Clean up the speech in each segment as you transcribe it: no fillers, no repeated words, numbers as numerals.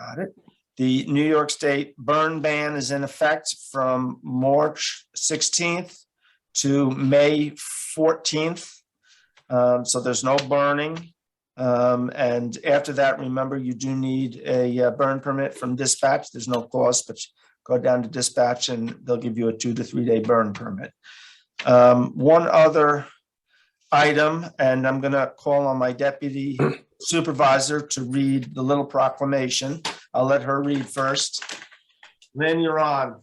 Got it. The New York State burn ban is in effect from March 16th to May 14th. So there's no burning. And after that, remember, you do need a burn permit from dispatch. There's no cost, but go down to dispatch and they'll give you a 2 to 3 day burn permit. One other item, and I'm going to call on my deputy supervisor to read the little proclamation. I'll let her read first. Lynn, you're on.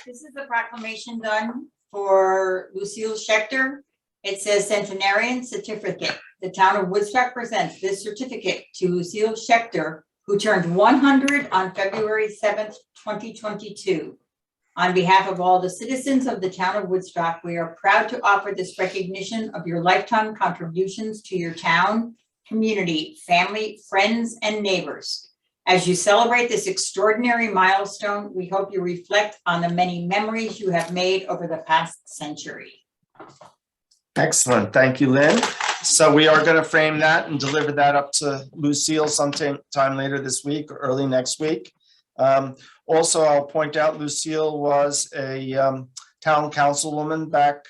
This is the proclamation done for Lucille Schechter. It says Centenarians Certificate. The town of Woodstock presents this certificate to Lucille Schechter, who turned 100 on February 7th, 2022. On behalf of all the citizens of the town of Woodstock, we are proud to offer this recognition of your lifetime contributions to your town, community, family, friends, and neighbors. As you celebrate this extraordinary milestone, we hope you reflect on the many memories you have made over the past century. Excellent. Thank you, Lynn. So we are going to frame that and deliver that up to Lucille sometime later this week or early next week. Also, I'll point out Lucille was a town councilwoman back,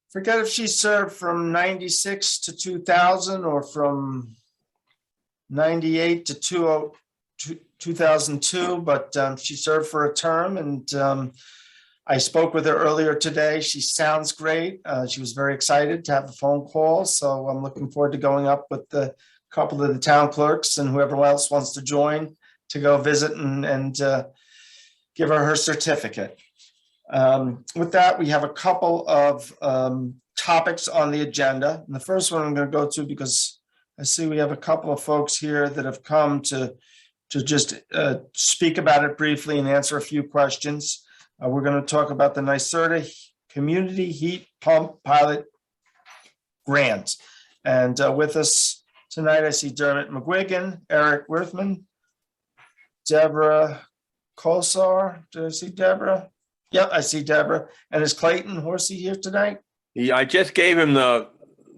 forget if she served from 96 to 2000 or from 98 to 2002, but she served for a term, and I spoke with her earlier today. She sounds great. She was very excited to have a phone call, so I'm looking forward to going up with a couple of the town clerks and whoever else wants to join to go visit and give her certificate. With that, we have a couple of topics on the agenda. And the first one I'm going to go to because I see we have a couple of folks here that have come to just speak about it briefly and answer a few questions. We're going to talk about the Nyserda Community Heat Pump Pilot Grant. And with us tonight, I see Dermot McGuigan, Eric Wirthman, Deborah Kosar. Did I see Deborah? Yep, I see Deborah. And is Clayton Horsey here tonight? Yeah, I just gave him the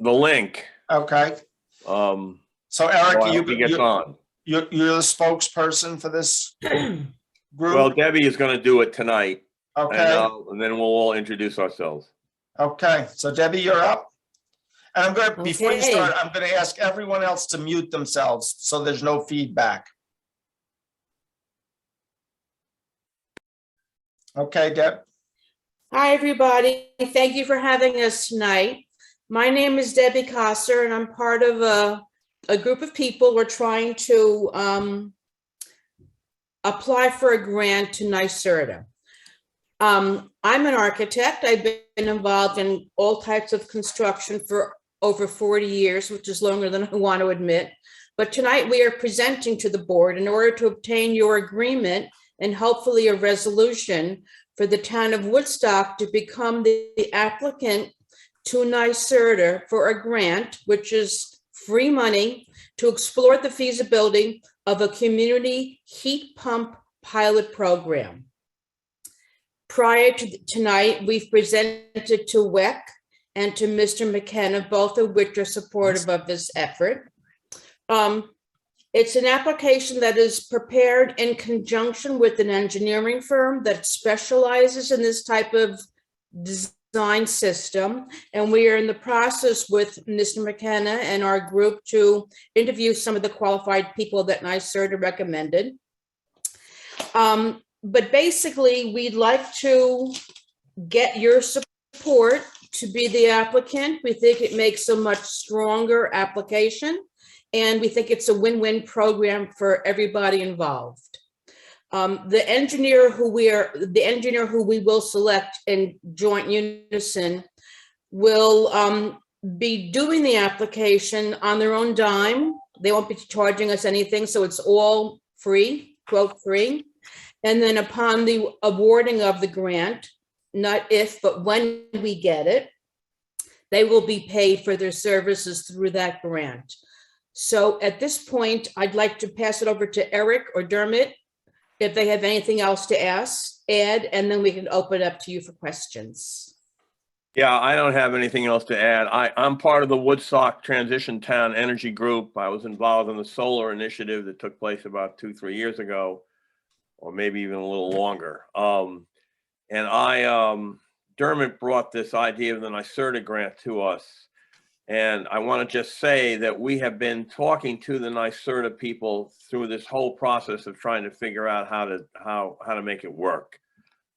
link. Okay. So Eric, he gets on. You're the spokesperson for this group? Well, Debbie is going to do it tonight. Okay. And then we'll all introduce ourselves. Okay. So Debbie, you're up. And I'm going to, before you start, I'm going to ask everyone else to mute themselves so there's no feedback. Okay, Deb. Hi, everybody. Thank you for having us tonight. My name is Debbie Kosser, and I'm part of a group of people. We're trying to apply for a grant to Nyserda. I'm an architect. I've been involved in all types of construction for over 40 years, which is longer than I want to admit. But tonight we are presenting to the board in order to obtain your agreement and hopefully a resolution for the town of Woodstock to become the applicant to Nyserda for a grant, which is free money, to explore the feasibility of a community heat pump pilot program. Prior to tonight, we've presented to WEC and to Mr. McKenna, both of which are supportive of this effort. It's an application that is prepared in conjunction with an engineering firm that specializes in this type of design system. And we are in the process with Mr. McKenna and our group to interview some of the qualified people that Nyserda recommended. But basically, we'd like to get your support to be the applicant. We think it makes a much stronger application. And we think it's a win-win program for everybody involved. The engineer who we will select in joint unison will be doing the application on their own dime. They won't be charging us anything, so it's all free, quote free. And then upon the awarding of the grant, not if, but when we get it, they will be paid for their services through that grant. So at this point, I'd like to pass it over to Eric or Dermot if they have anything else to add, and then we can open it up to you for questions. Yeah, I don't have anything else to add. I'm part of the Woodstock Transition Town Energy Group. I was involved in the solar initiative that took place about 2-3 years ago, or maybe even a little longer. Dermot brought this idea of the Nyserda grant to us. And I want to just say that we have been talking to the Nyserda people through this whole process of trying to figure out how to make it work.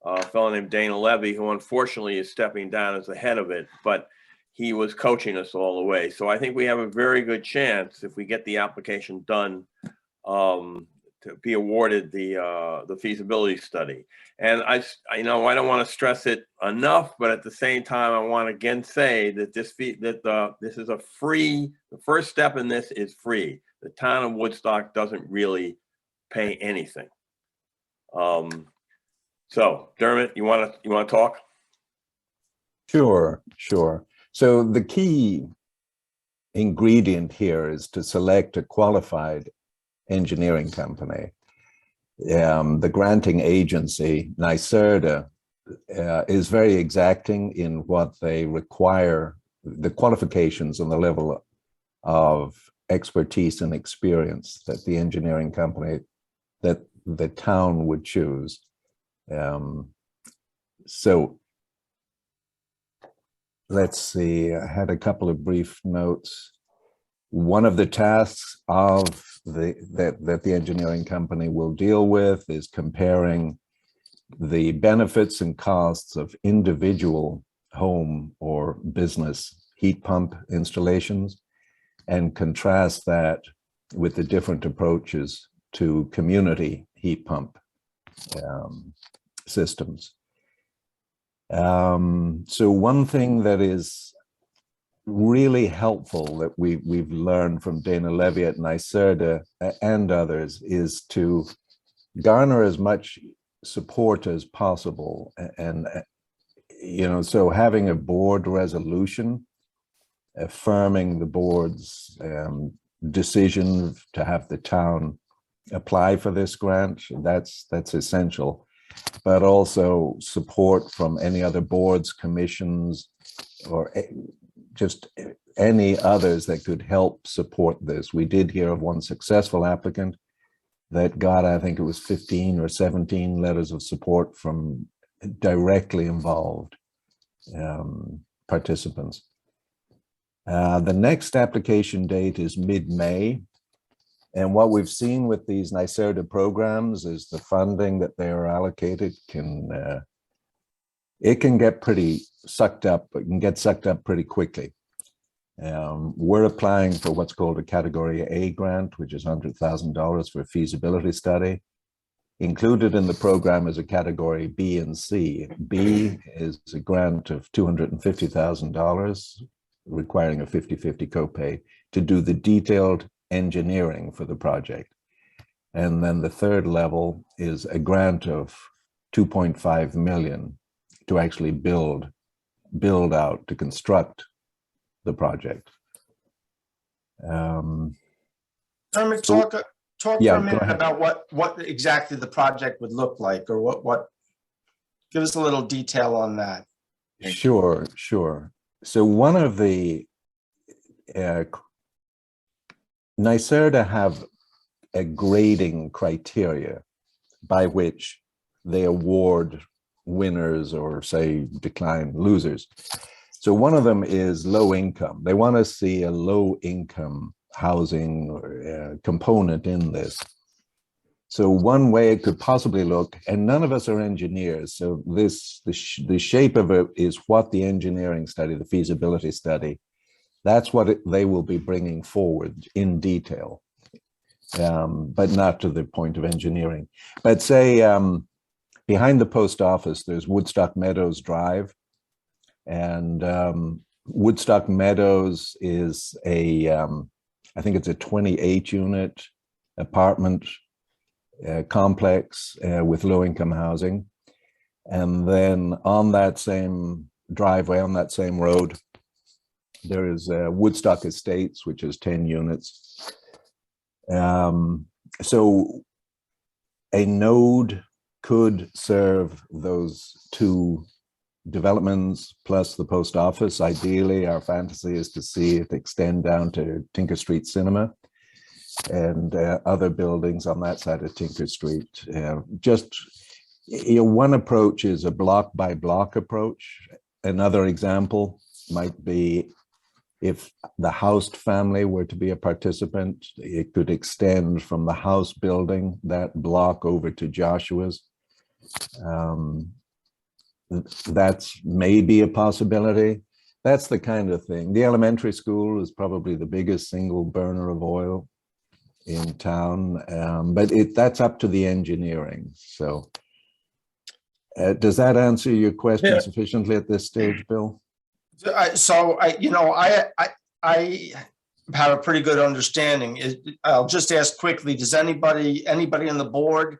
A fellow named Dana Levy, who unfortunately is stepping down as the head of it, but he was coaching us all the way. So I think we have a very good chance, if we get the application done, to be awarded the feasibility study. And I don't want to stress it enough, but at the same time, I want to again say that this is a free. The first step in this is free. The town of Woodstock doesn't really pay anything. So Dermot, you want to talk? Sure. So the key ingredient here is to select a qualified engineering company. The granting agency, Nyserda, is very exacting in what they require, the qualifications and the level of expertise and experience that the engineering company, that the town would choose. So let's see, I had a couple of brief notes. One of the tasks of that the engineering company will deal with is comparing the benefits and costs of individual home or business heat pump installations and contrast that with the different approaches to community heat pump systems. So one thing that is really helpful that we've learned from Dana Levy at Nyserda and others is to garner as much support as possible. And, so having a board resolution affirming the board's decision to have the town apply for this grant, that's essential. But also support from any other boards, commissions, or just any others that could help support this. We did hear of one successful applicant that got, I think it was 15 or 17 letters of support from directly involved participants. The next application date is mid-May. And what we've seen with these Nyserda programs is the funding that they are allocated can get pretty sucked up. It can get sucked up pretty quickly. We're applying for what's called a Category A grant, which is $100,000 for a feasibility study. Included in the program is a Category B and C. B is a grant of $250,000, requiring a 50-50 copay to do the detailed engineering for the project. And then the third level is a grant of 2.5 million to actually build out, to construct the project. Dermot, So- talk Yeah, for a go minute ahead. about what exactly the project would look like, or what, give us a little detail on that. Sure. So one of the Nyserda have a grading criteria by which they award winners or say decline losers. So one of them is low income. They want to see a low income housing component in this. So one way it could possibly look, and none of us are engineers, so the shape of it is what the engineering study, the feasibility study, that's what they will be bringing forward in detail, but not to the point of engineering. But say behind the post office, there's Woodstock Meadows Drive, and Woodstock Meadows is I think it's a 28 unit apartment complex with low-income housing. And then on that same driveway, on that same road, there is Woodstock Estates, which is 10 units. So a node could serve those two developments plus the post office. Ideally, our fantasy is to see it extend down to Tinker Street Cinema and other buildings on that side of Tinker Street. Just, one approach is a block by block approach. Another example might be if the Housed family were to be a participant, it could extend from the House building, that block, over to Joshua's. That's maybe a possibility. That's the kind of thing. The elementary school is probably the biggest single burner of oil in town, but that's up to the engineering. So does that answer your question sufficiently at this stage, Bill? I have a pretty good understanding. I'll just ask quickly, does anybody on the board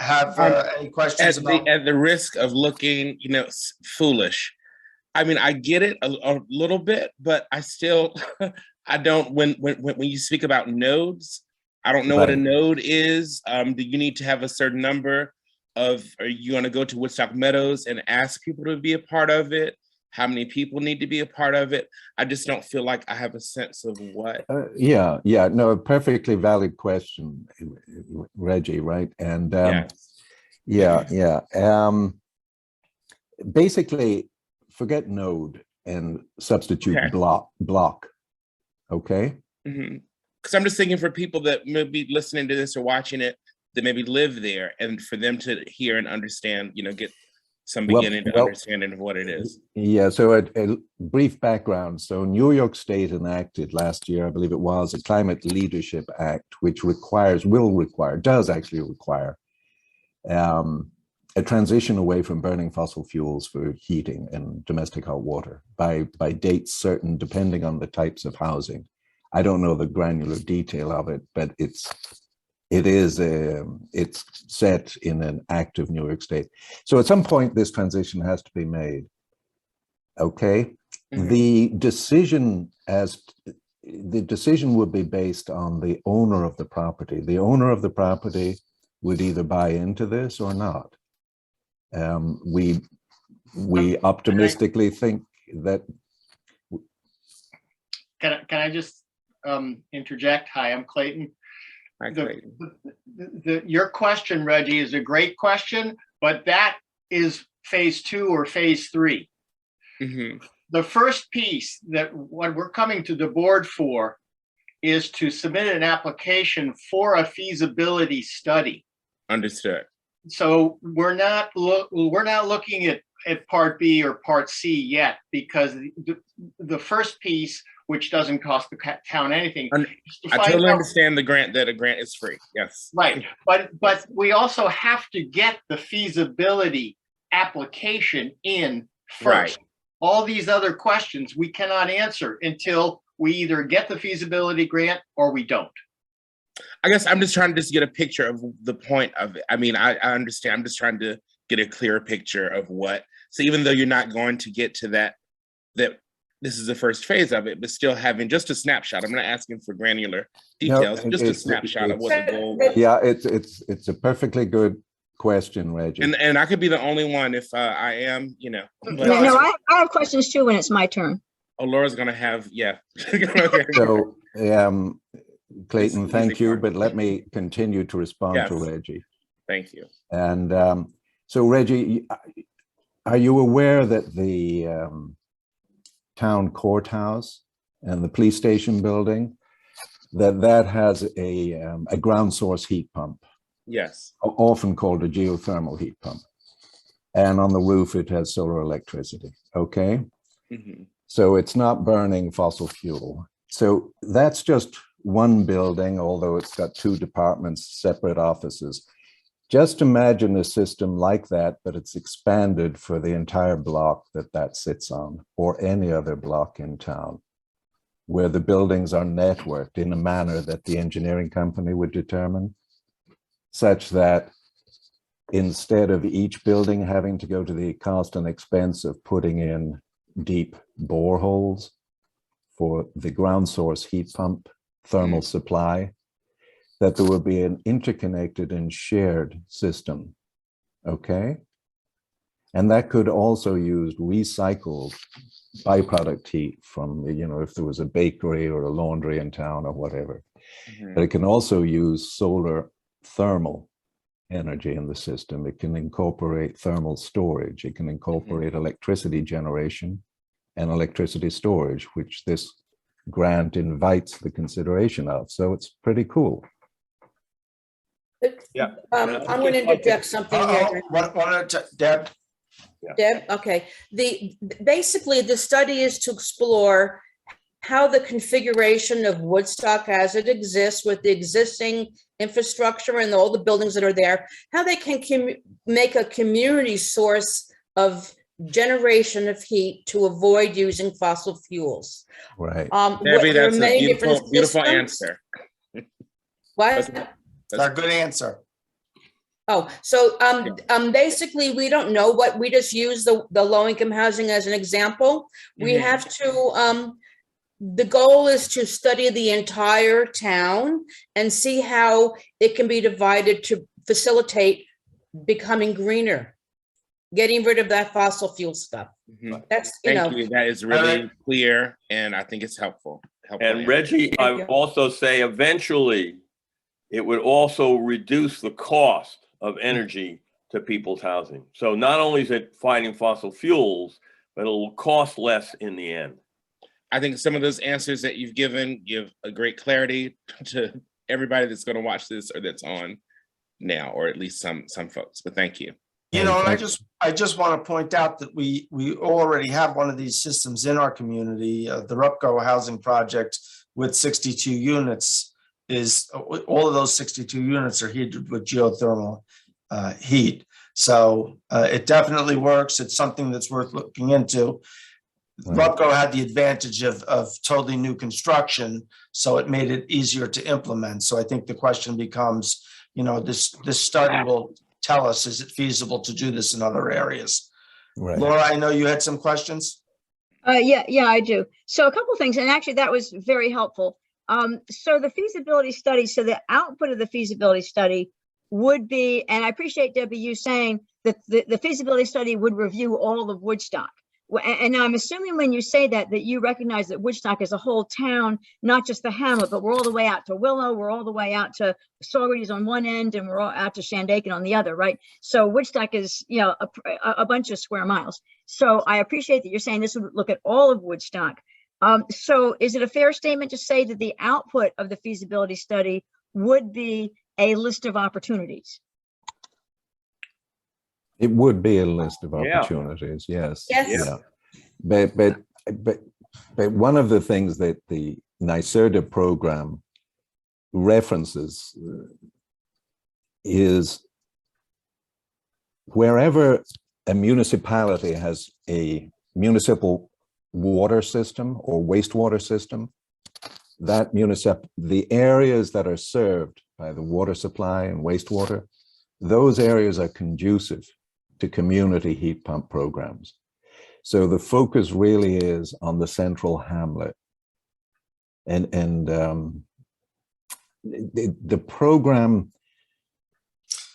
have any questions about? At the risk of looking, foolish, I mean, I get it a little bit, but I still, I don't, when you speak about nodes, I don't know what a node is. Do you need to have a certain number of, are you going to go to Woodstock Meadows and ask people to be a part of it? How many people need to be a part of it? I just don't feel like I have a sense of what. No, a perfectly valid question, Reggie, right? And basically, forget node and substitute block. Okay. Because I'm just thinking for people that may be listening to this or watching it, that maybe live there, and for them to hear and understand, get some beginning to understanding of what it is. Yeah, so a brief background. So New York State enacted last year, I believe it was, a Climate Leadership Act, which does actually require a transition away from burning fossil fuels for heating and domestic hot water by dates certain, depending on the types of housing. I don't know the granular detail of it, but it's set in an act of New York State. So at some point, this transition has to be made. Okay. The decision would be based on the owner of the property. The owner of the property would either buy into this or not. We optimistically think that. Can I just interject? Hi, I'm Clayton. Your question, Reggie, is a great question, but that is phase 2 or phase 3. The first piece that what we're coming to the board for is to submit an application for a feasibility study. Understood. So we're not looking at part B or part C yet, because the first piece, which doesn't cost the town anything. I totally understand the grant, that a grant is free. Yes. Right. But we also have to get the feasibility application in first. Right. All these other questions we cannot answer until we either get the feasibility grant or we don't. I guess I'm just trying to get a picture of the point of it. I mean, I understand. I'm just trying to get a clearer picture of what. So even though you're not going to get to that this is the first phase of it, but still having just a snapshot. I'm not asking for granular details, just a snapshot of what the goal was. Yeah, it's a perfectly good question, Reggie. And I could be the only one if I am, But, No, I have questions too when it's my turn. Oh, Laura's gonna have, yeah. So, Clayton, thank you, but let me continue to respond to Reggie. Thank you. And so, Reggie, are you aware that the town courthouse and the police station building, that has a ground source heat pump? Yes. Often called a geothermal heat pump. And on the roof, it has solar electricity. Okay. So it's not burning fossil fuel. So that's just one building, although it's got 2 departments, separate offices. Just imagine a system like that, but it's expanded for the entire block that sits on, or any other block in town, where the buildings are networked in a manner that the engineering company would determine, such that instead of each building having to go to the cost and expense of putting in deep boreholes for the ground source heat pump thermal supply, that there will be an interconnected and shared system. Okay. And that could also use recycled byproduct heat from, if there was a bakery or a laundry in town or whatever. But it can also use solar thermal energy in the system. It can incorporate thermal storage. It can incorporate electricity generation and electricity storage, which this grant invites the consideration of. So it's pretty cool. Yeah. I'm going to interject something here. Deb, Deb, okay. Basically, the study is to explore how the configuration of Woodstock as it exists with the existing infrastructure and all the buildings that are there, how they can make a community source of generation of heat to avoid using fossil fuels. Right. Debbie, there are that's a many beautiful, different beautiful systems. answer. What? that's a good answer. Oh, so basically, we don't know what, we just use the low-income housing as an example. We have to, the goal is to study the entire town and see how it can be divided to facilitate becoming greener, getting rid of that fossil fuel stuff. That's, Thank you. That is really clear, and I think it's helpful. And Reggie, I would also say eventually it would also reduce the cost of energy to people's housing. So not only is it fighting fossil fuels, but it'll cost less in the end. I think some of those answers that you've given give a great clarity to everybody that's going to watch this or that's on now, or at least some folks. But thank you. And I just want to point out that we already have one of these systems in our community. The Rupco housing project with 62 units is, all of those 62 units are heated with geothermal heat. So it definitely works. It's something that's worth looking into. Right. Rupco had the advantage of totally new construction, so it made it easier to implement. So I think the question becomes, this study will tell us, is it feasible to do this in other areas? Right. Laura, I know you had some questions. Yeah, I do. So a couple things, and actually that was very helpful. So the feasibility study, so the output of the feasibility study would be, and I appreciate Debbie, you saying that the feasibility study would review all of Woodstock. And I'm assuming when you say that you recognize that Woodstock is a whole town, not just the hamlet, but we're all the way out to Willow, we're all the way out to Saugerties on one end, and we're all out to Shandaken on the other, right? So Woodstock is, a bunch of square miles. So I appreciate that you're saying this would look at all of Woodstock. So is it a fair statement to say that the output of the feasibility study would be a list of opportunities? It would be a list of opportunities, yes. Yes. Yeah. But one of the things that the Nyserda program references is wherever a municipality has a municipal water system or wastewater system, the areas that are served by the water supply and wastewater, those areas are conducive to community heat pump programs. So the focus really is on the central hamlet. And the program,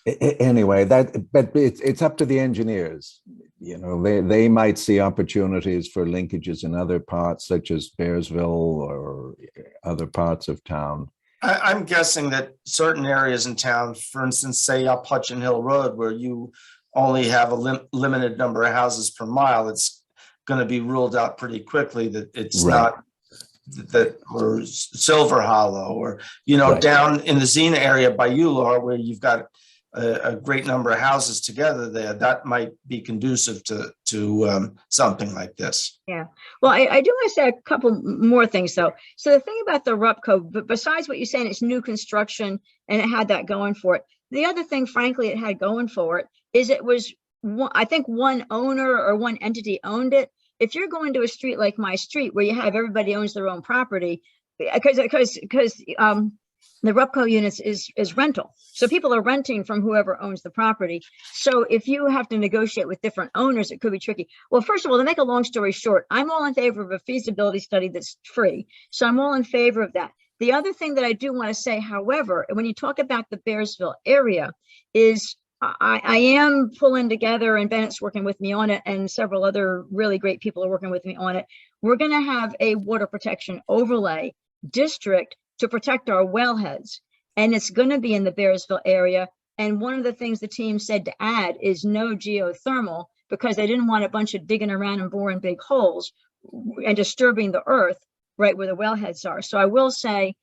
anyway, but it's up to the engineers. They might see opportunities for linkages in other parts, such as Bearsville or other parts of town. I'm guessing that certain areas in town, for instance, say up Hutchin Hill Road, where you only have a limited number of houses per mile, it's going to be ruled out pretty quickly that it's not that, or Silver Hollow, or down in the Xena area by you, Laura, where you've got a great number of houses together there, that might be conducive to something like this. Yeah. Well, I do want to say a couple more things though. So the thing about the Rupco, besides what you're saying, it's new construction and it had that going for it. The other thing, frankly, it had going for it is it was, I think one owner or one entity owned it. If you're going to a street like my street where you have everybody owns their own property, because the Rupco units is rental. So people are renting from whoever owns the property. So if you have to negotiate with different owners, it could be tricky. Well, first of all, to make a long story short, I'm all in favor of a feasibility study that's free. So I'm all in favor of that. The other thing that I do want to say, however, when you talk about the Bearsville area, is I am pulling together, and Bennett's working with me on it, and several other really great people are working with me on it. We're going to have a water protection overlay district to protect our wellheads, and it's going to be in the Bearsville area. And one of the things the team said to add is no geothermal, because they didn't want a bunch of digging around and boring big holes and disturbing the earth right where the wellheads are. So I will say,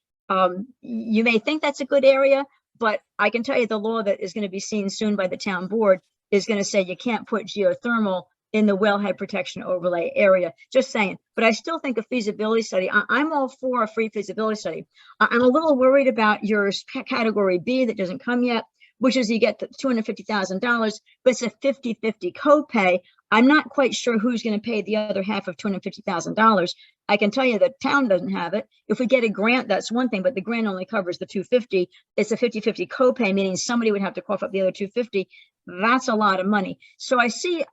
you may think that's a good area, but I can tell you the law that is going to be seen soon by the town board is going to say you can't put geothermal in the wellhead protection overlay area. Just saying. But I still think a feasibility study, I'm all for a free feasibility study. I'm a little worried about your category B that doesn't come yet, which is you get the $250,000, but it's a 50-50 copay. I'm not quite sure who's going to pay the other half of $250,000. I can tell you the town doesn't have it. If we get a grant, that's one thing, but the grant only covers the $250. It's a 50-50 copay, meaning somebody would have to cough up the other $250. That's a lot of money. So I see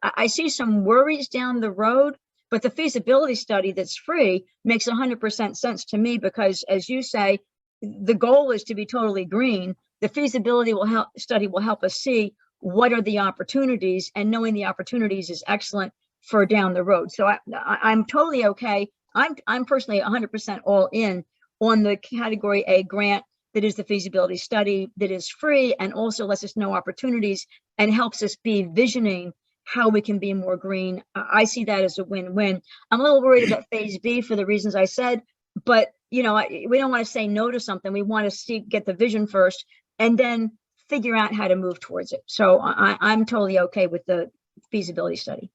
some worries down the road, but the feasibility study that's free makes 100% sense to me, because as you say, the goal is to be totally green. The feasibility study will help us see what are the opportunities, and knowing the opportunities is excellent for down the road. So I'm totally okay. I'm personally 100% all in on the category A grant that is the feasibility study, that is free and also lets us know opportunities and helps us be visioning how we can be more green. I see that as a win-win. I'm a little worried about phase B for the reasons I said, but we don't want to say no to something. We want to get the vision first and then figure out how to move towards it. So I'm totally okay with the feasibility study.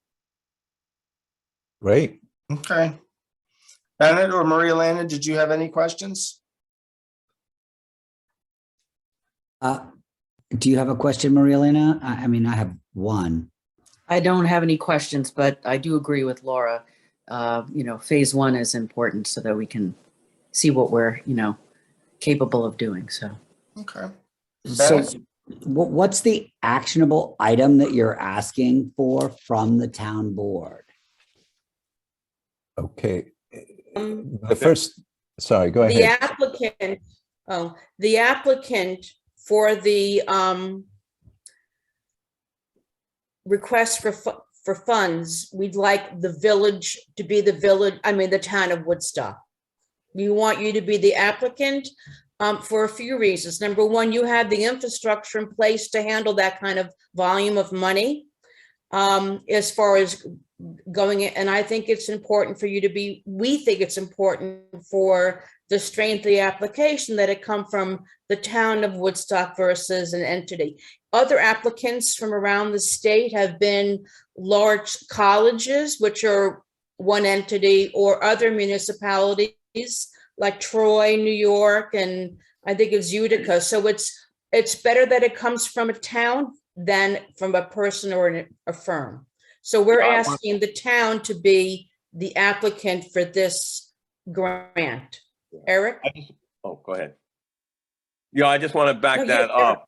Great. Okay. Bennett or Maria-Elena, did you have any questions? Do you have a question, Maria-Elena? I mean, I have one. I don't have any questions, but I do agree with Laura. Phase one is important so that we can see what we're, capable of doing. So. Okay. So what's the actionable item that you're asking for from the town board? Okay. Sorry, go ahead. The applicant for the request for funds, we'd like the village to be the town of Woodstock. We want you to be the applicant for a few reasons. Number one, you have the infrastructure in place to handle that kind of volume of money as far as going. And I think it's important for you to we think it's important for the strength of the application that it come from the town of Woodstock versus an entity. Other applicants from around the state have been large colleges, which are one entity, or other municipalities like Troy, New York, and I think it's Utica. So it's better that it comes from a town than from a person or a firm. So we're asking the town to be the applicant for this grant. Eric? Go ahead. Yeah, I just want to back that up,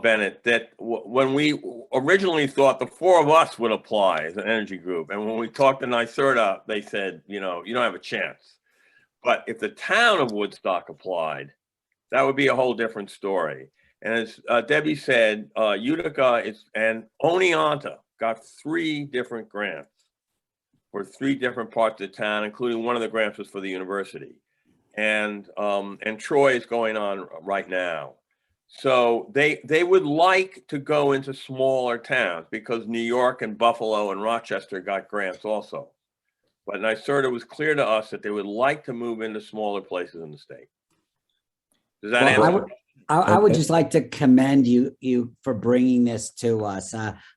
Bennett, that when we originally thought the four of us would apply as an energy group, and when we talked to Nyserda, they said, you don't have a chance. But if the town of Woodstock applied, that would be a whole different story. And as Debbie said, Utica and Oneonta got 3 different grants for 3 different parts of the town, including one of the grants was for the university. And Troy is going on right now. So they would like to go into smaller towns because New York and Buffalo and Rochester got grants also. But Nyserda was clear to us that they would like to move into smaller places in the state. Does that answer? I would just like to commend you for bringing this to us.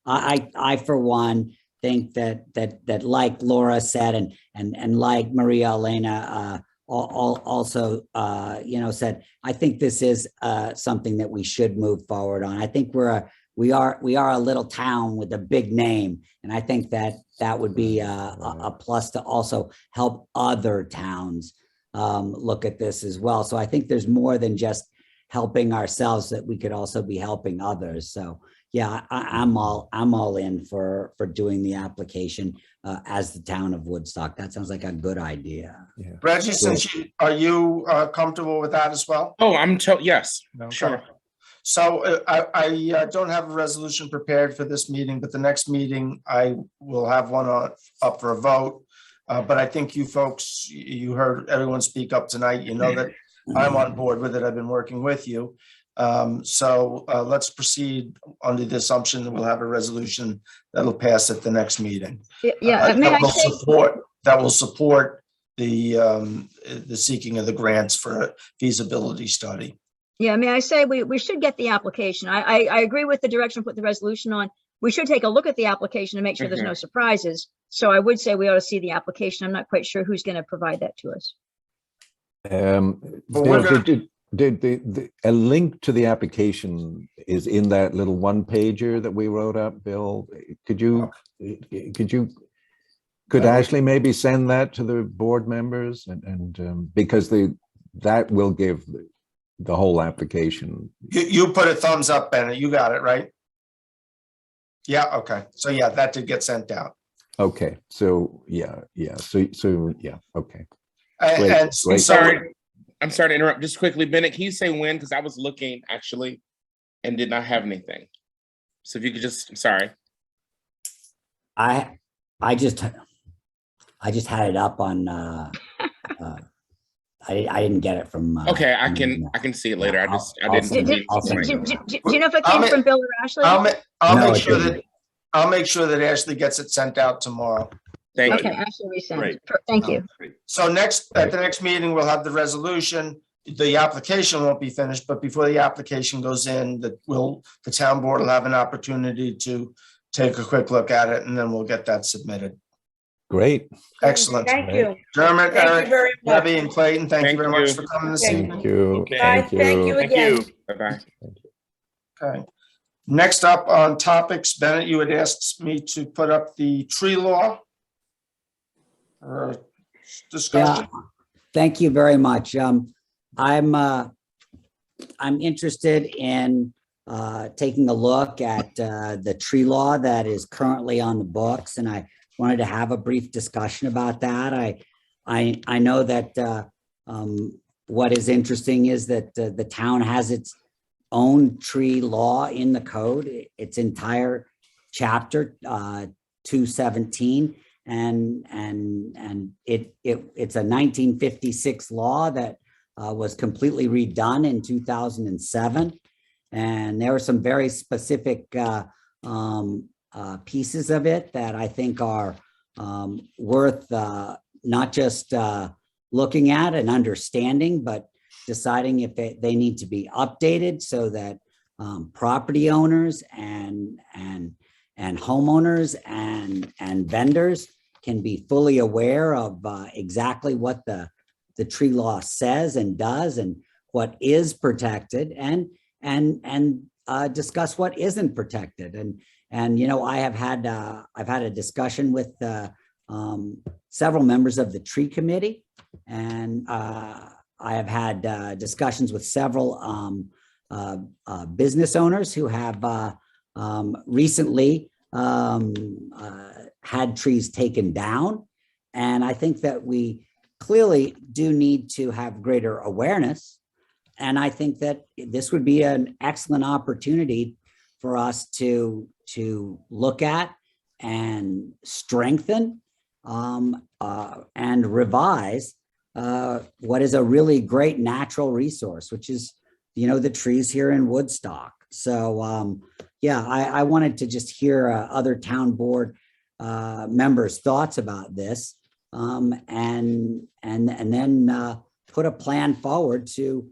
I for one think that like Laura said and like Maria-Elena also said, I think this is something that we should move forward on. I think we are a little town with a big name, and I think that would be a plus to also help other towns look at this as well. So I think there's more than just helping ourselves, that we could also be helping others. So yeah, I'm all in for doing the application as the town of Woodstock. That sounds like a good idea. Yeah. Reggie, are you comfortable with that as well? Oh, yes, Okay. sure. So I don't have a resolution prepared for this meeting, but the next meeting I will have one up for a vote. But I think you folks, you heard everyone speak up tonight. You know that I'm on board with it. I've been working with you. So let's proceed under the assumption that we'll have a resolution that'll pass at the next meeting. Yeah, may I say, That will support the seeking of the grants for a feasibility study. yeah, may I say, we should get the application. I agree with the direction, put the resolution on. We should take a look at the application to make sure there's no surprises. So I would say we ought to see the application. I'm not quite sure who's going to provide that to us. A link to the application is in that little one pager that we wrote up, Bill. Could Ashley maybe send that to the board members and because that will give the whole application. You put a thumbs up, Bennett. You got it, right? Yeah, okay. So yeah, that did get sent out. Okay, so yeah. So yeah, okay. And Great. I'm sorry to interrupt. Just quickly, Bennett, can you say when? Because I was looking actually and did not have anything. So if you could just, I'm sorry. I just had it up on, I didn't get it from. Okay, I can see it later. I didn't. Do you know if it came from Bill or Ashley? I'll make sure that Ashley gets it sent out tomorrow. Thank Okay, you. Ashley, we sent. Great. Thank you. So at the next meeting, we'll have the resolution. The application won't be finished, but before the application goes in, the town board will have an opportunity to take a quick look at it, and then we'll get that submitted. Great. Excellent. Thank you. Dermot, Thank you Eric, very much. Debbie, and Clayton, thank you Thank very much you. for coming this Okay. evening. Thank you. Okay. Bye. Thank you Thank again. you. Bye-bye. Okay. Next up on topics, Bennett, you had asked me to put up the tree law discussion. Yeah, thank you very much. I'm interested in taking a look at the tree law that is currently on the books, and I wanted to have a brief discussion about that. I know that what is interesting is that the town has its own tree law in the code, its entire chapter 217. And it's a 1956 law that was completely redone in 2007. And there are some very specific pieces of it that I think are worth not just looking at and understanding, but deciding if they need to be updated so that property owners and homeowners and vendors can be fully aware of exactly what the tree law says and does and what is protected and discuss what isn't protected. And you know, I've had a discussion with several members of the tree committee, and I have had discussions with several business owners who have recently had trees taken down. And I think that we clearly do need to have greater awareness. And I think that this would be an excellent opportunity for us to look at and strengthen and revise what is a really great natural resource, which is, you know, the trees here in Woodstock. So yeah, I wanted to just hear other town board members' thoughts about this, and then put a plan forward to,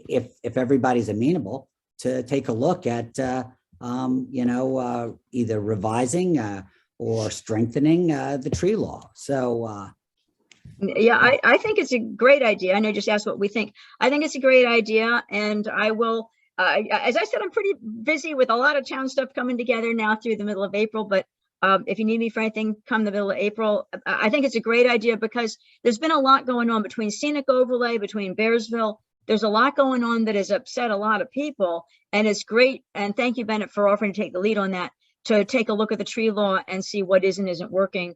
if everybody's amenable, to take a look at, you know, either revising or strengthening the tree law. So Yeah, I think it's a great idea. I know you just asked what we think. I think it's a great idea, and I will, as I said, I'm pretty busy with a lot of town stuff coming together now through the middle of April, but if you need me for anything, come the middle of April. I think it's a great idea because there's been a lot going on between scenic overlay, between Bearsville. There's a lot going on that has upset a lot of people, and it's great. And thank you, Bennett, for offering to take the lead on that, to take a look at the tree law and see what is and isn't working,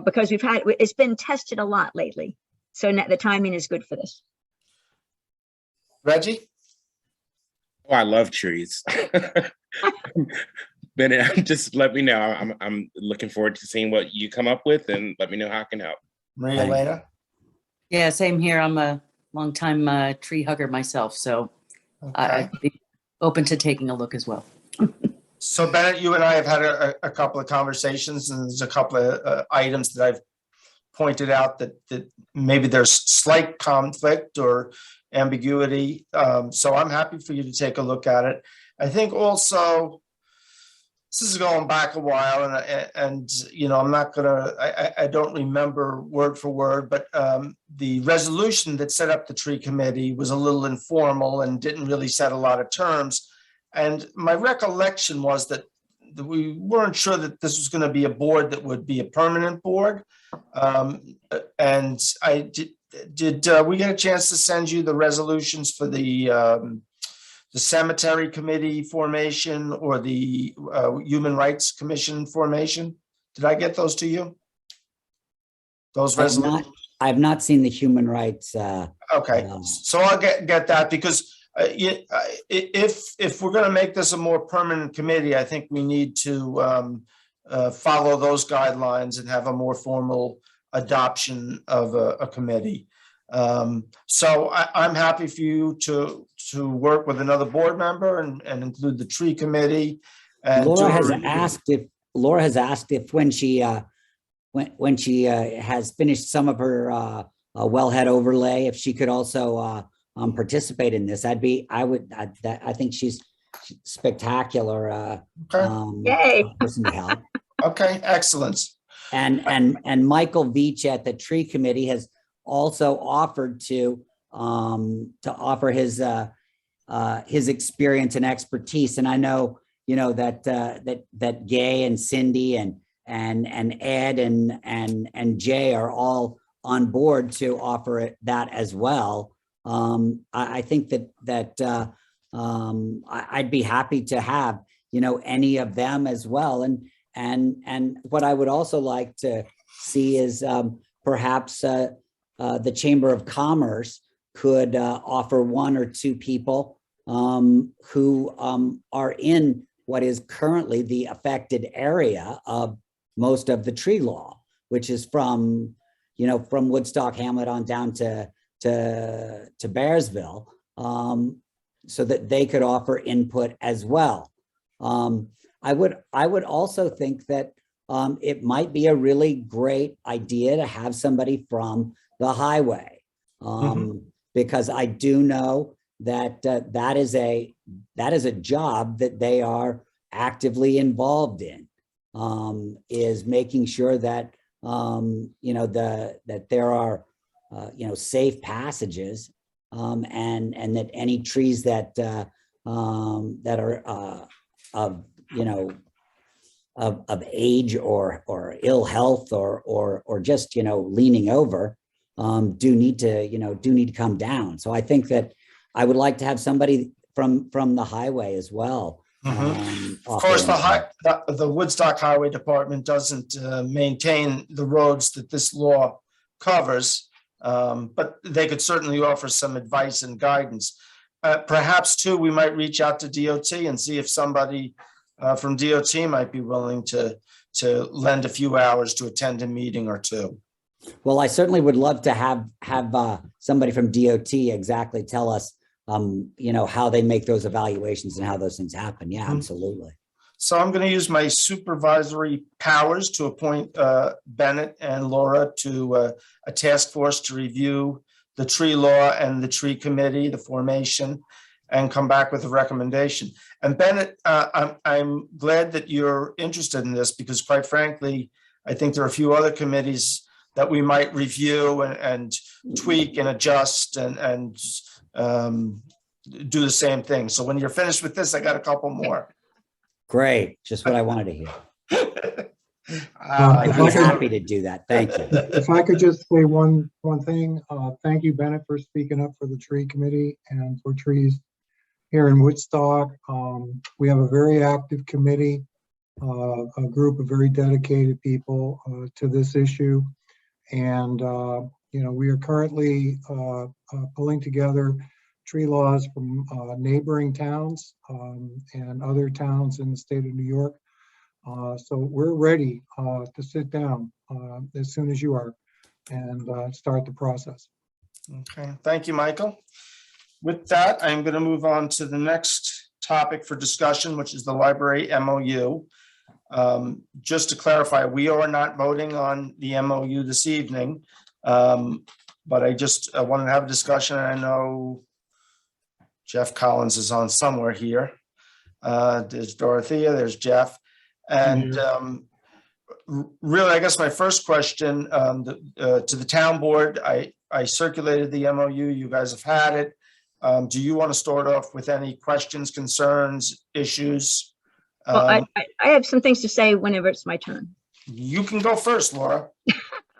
because it's been tested a lot lately. So the timing is good for this. Reggie? Oh, I love trees. Bennett, just let me know. I'm looking forward to seeing what you come up with, and let me know how I can help. Maria-Elena? Yeah, same here. I'm a longtime tree hugger myself, so Okay. I'd be open to taking a look as well. So Bennett, you and I have had a couple of conversations, and there's a couple of items that I've pointed out that maybe there's slight conflict or ambiguity. So I'm happy for you to take a look at it. I think also, this is going back a while, and you know, I'm not gonna, I don't remember word for word, but the resolution that set up the tree committee was a little informal and didn't really set a lot of terms. And my recollection was that we weren't sure that this was going to be a board that would be a permanent board. And I did we get a chance to send you the resolutions for the cemetery committee formation or the Human Rights Commission formation? Did I get those to you? Those resolutions? I've not seen the human rights. Okay, so I'll get that, because if we're going to make this a more permanent committee, I think we need to follow those guidelines and have a more formal adoption of a committee. So I'm happy for you to work with another board member and include the tree committee. And Laura has asked if when she has finished some of her wellhead overlay, if she could also participate in this. I think she's spectacular. Yay. Person to help. Okay, excellent. And Michael Veach at the tree committee has also offered to offer his experience and expertise. And I know, you know, that Gay and Cindy and Ed and Jay are all on board to offer that as well. I think that I'd be happy to have, you know, any of them as well. And what I would also like to see is perhaps the Chamber of Commerce could offer one or two people who are in what is currently the affected area of most of the tree law, which is from Woodstock, Hamlet on down to Bearsville, so that they could offer input as well. I would also think that it might be a really great idea to have somebody from the highway, because I do know that that is a job that they are actively involved in, is making sure that that there are safe passages, and that any trees that are of age or ill health or just leaning over do need to come down. So I think that I would like to have somebody from the highway as well. Of course, the Woodstock Highway Department doesn't maintain the roads that this law covers, but they could certainly offer some advice and guidance. Perhaps too, we might reach out to DOT and see if somebody from DOT might be willing to lend a few hours to attend a meeting or two. Well, I certainly would love to have somebody from DOT exactly tell us how they make those evaluations and how those things happen. Yeah, absolutely. So I'm going to use my supervisory powers to appoint Bennett and Laura to a task force to review the tree law and the tree committee, the formation, and come back with a recommendation. And Bennett, I'm glad that you're interested in this, because quite frankly, I think there are a few other committees that we might review and tweak and adjust and do the same thing. So when you're finished with this, I got a couple more. Great, just what I wanted to hear. I'd be happy to do that. Thank you. If I could just say one thing, thank you, Bennett, for speaking up for the tree committee and for trees here in Woodstock. We have a very active committee, a group of very dedicated people to this issue. And, we are currently pulling together tree laws from neighboring towns and other towns in the state of New York. So we're ready to sit down as soon as you are and start the process. Okay, thank you, Michael. With that, I'm going to move on to the next topic for discussion, which is the library MOU. Just to clarify, we are not voting on the MOU this evening, but I just wanted to have a discussion. I know Jeff Collins is on somewhere here. There's Dorothea, there's Jeff. And really, I guess my first question to the town board, I circulated the MOU, you guys have had it. Do you want to start off with any questions, concerns, issues? Well, I have some things to say whenever it's my turn. You can go first, Laura.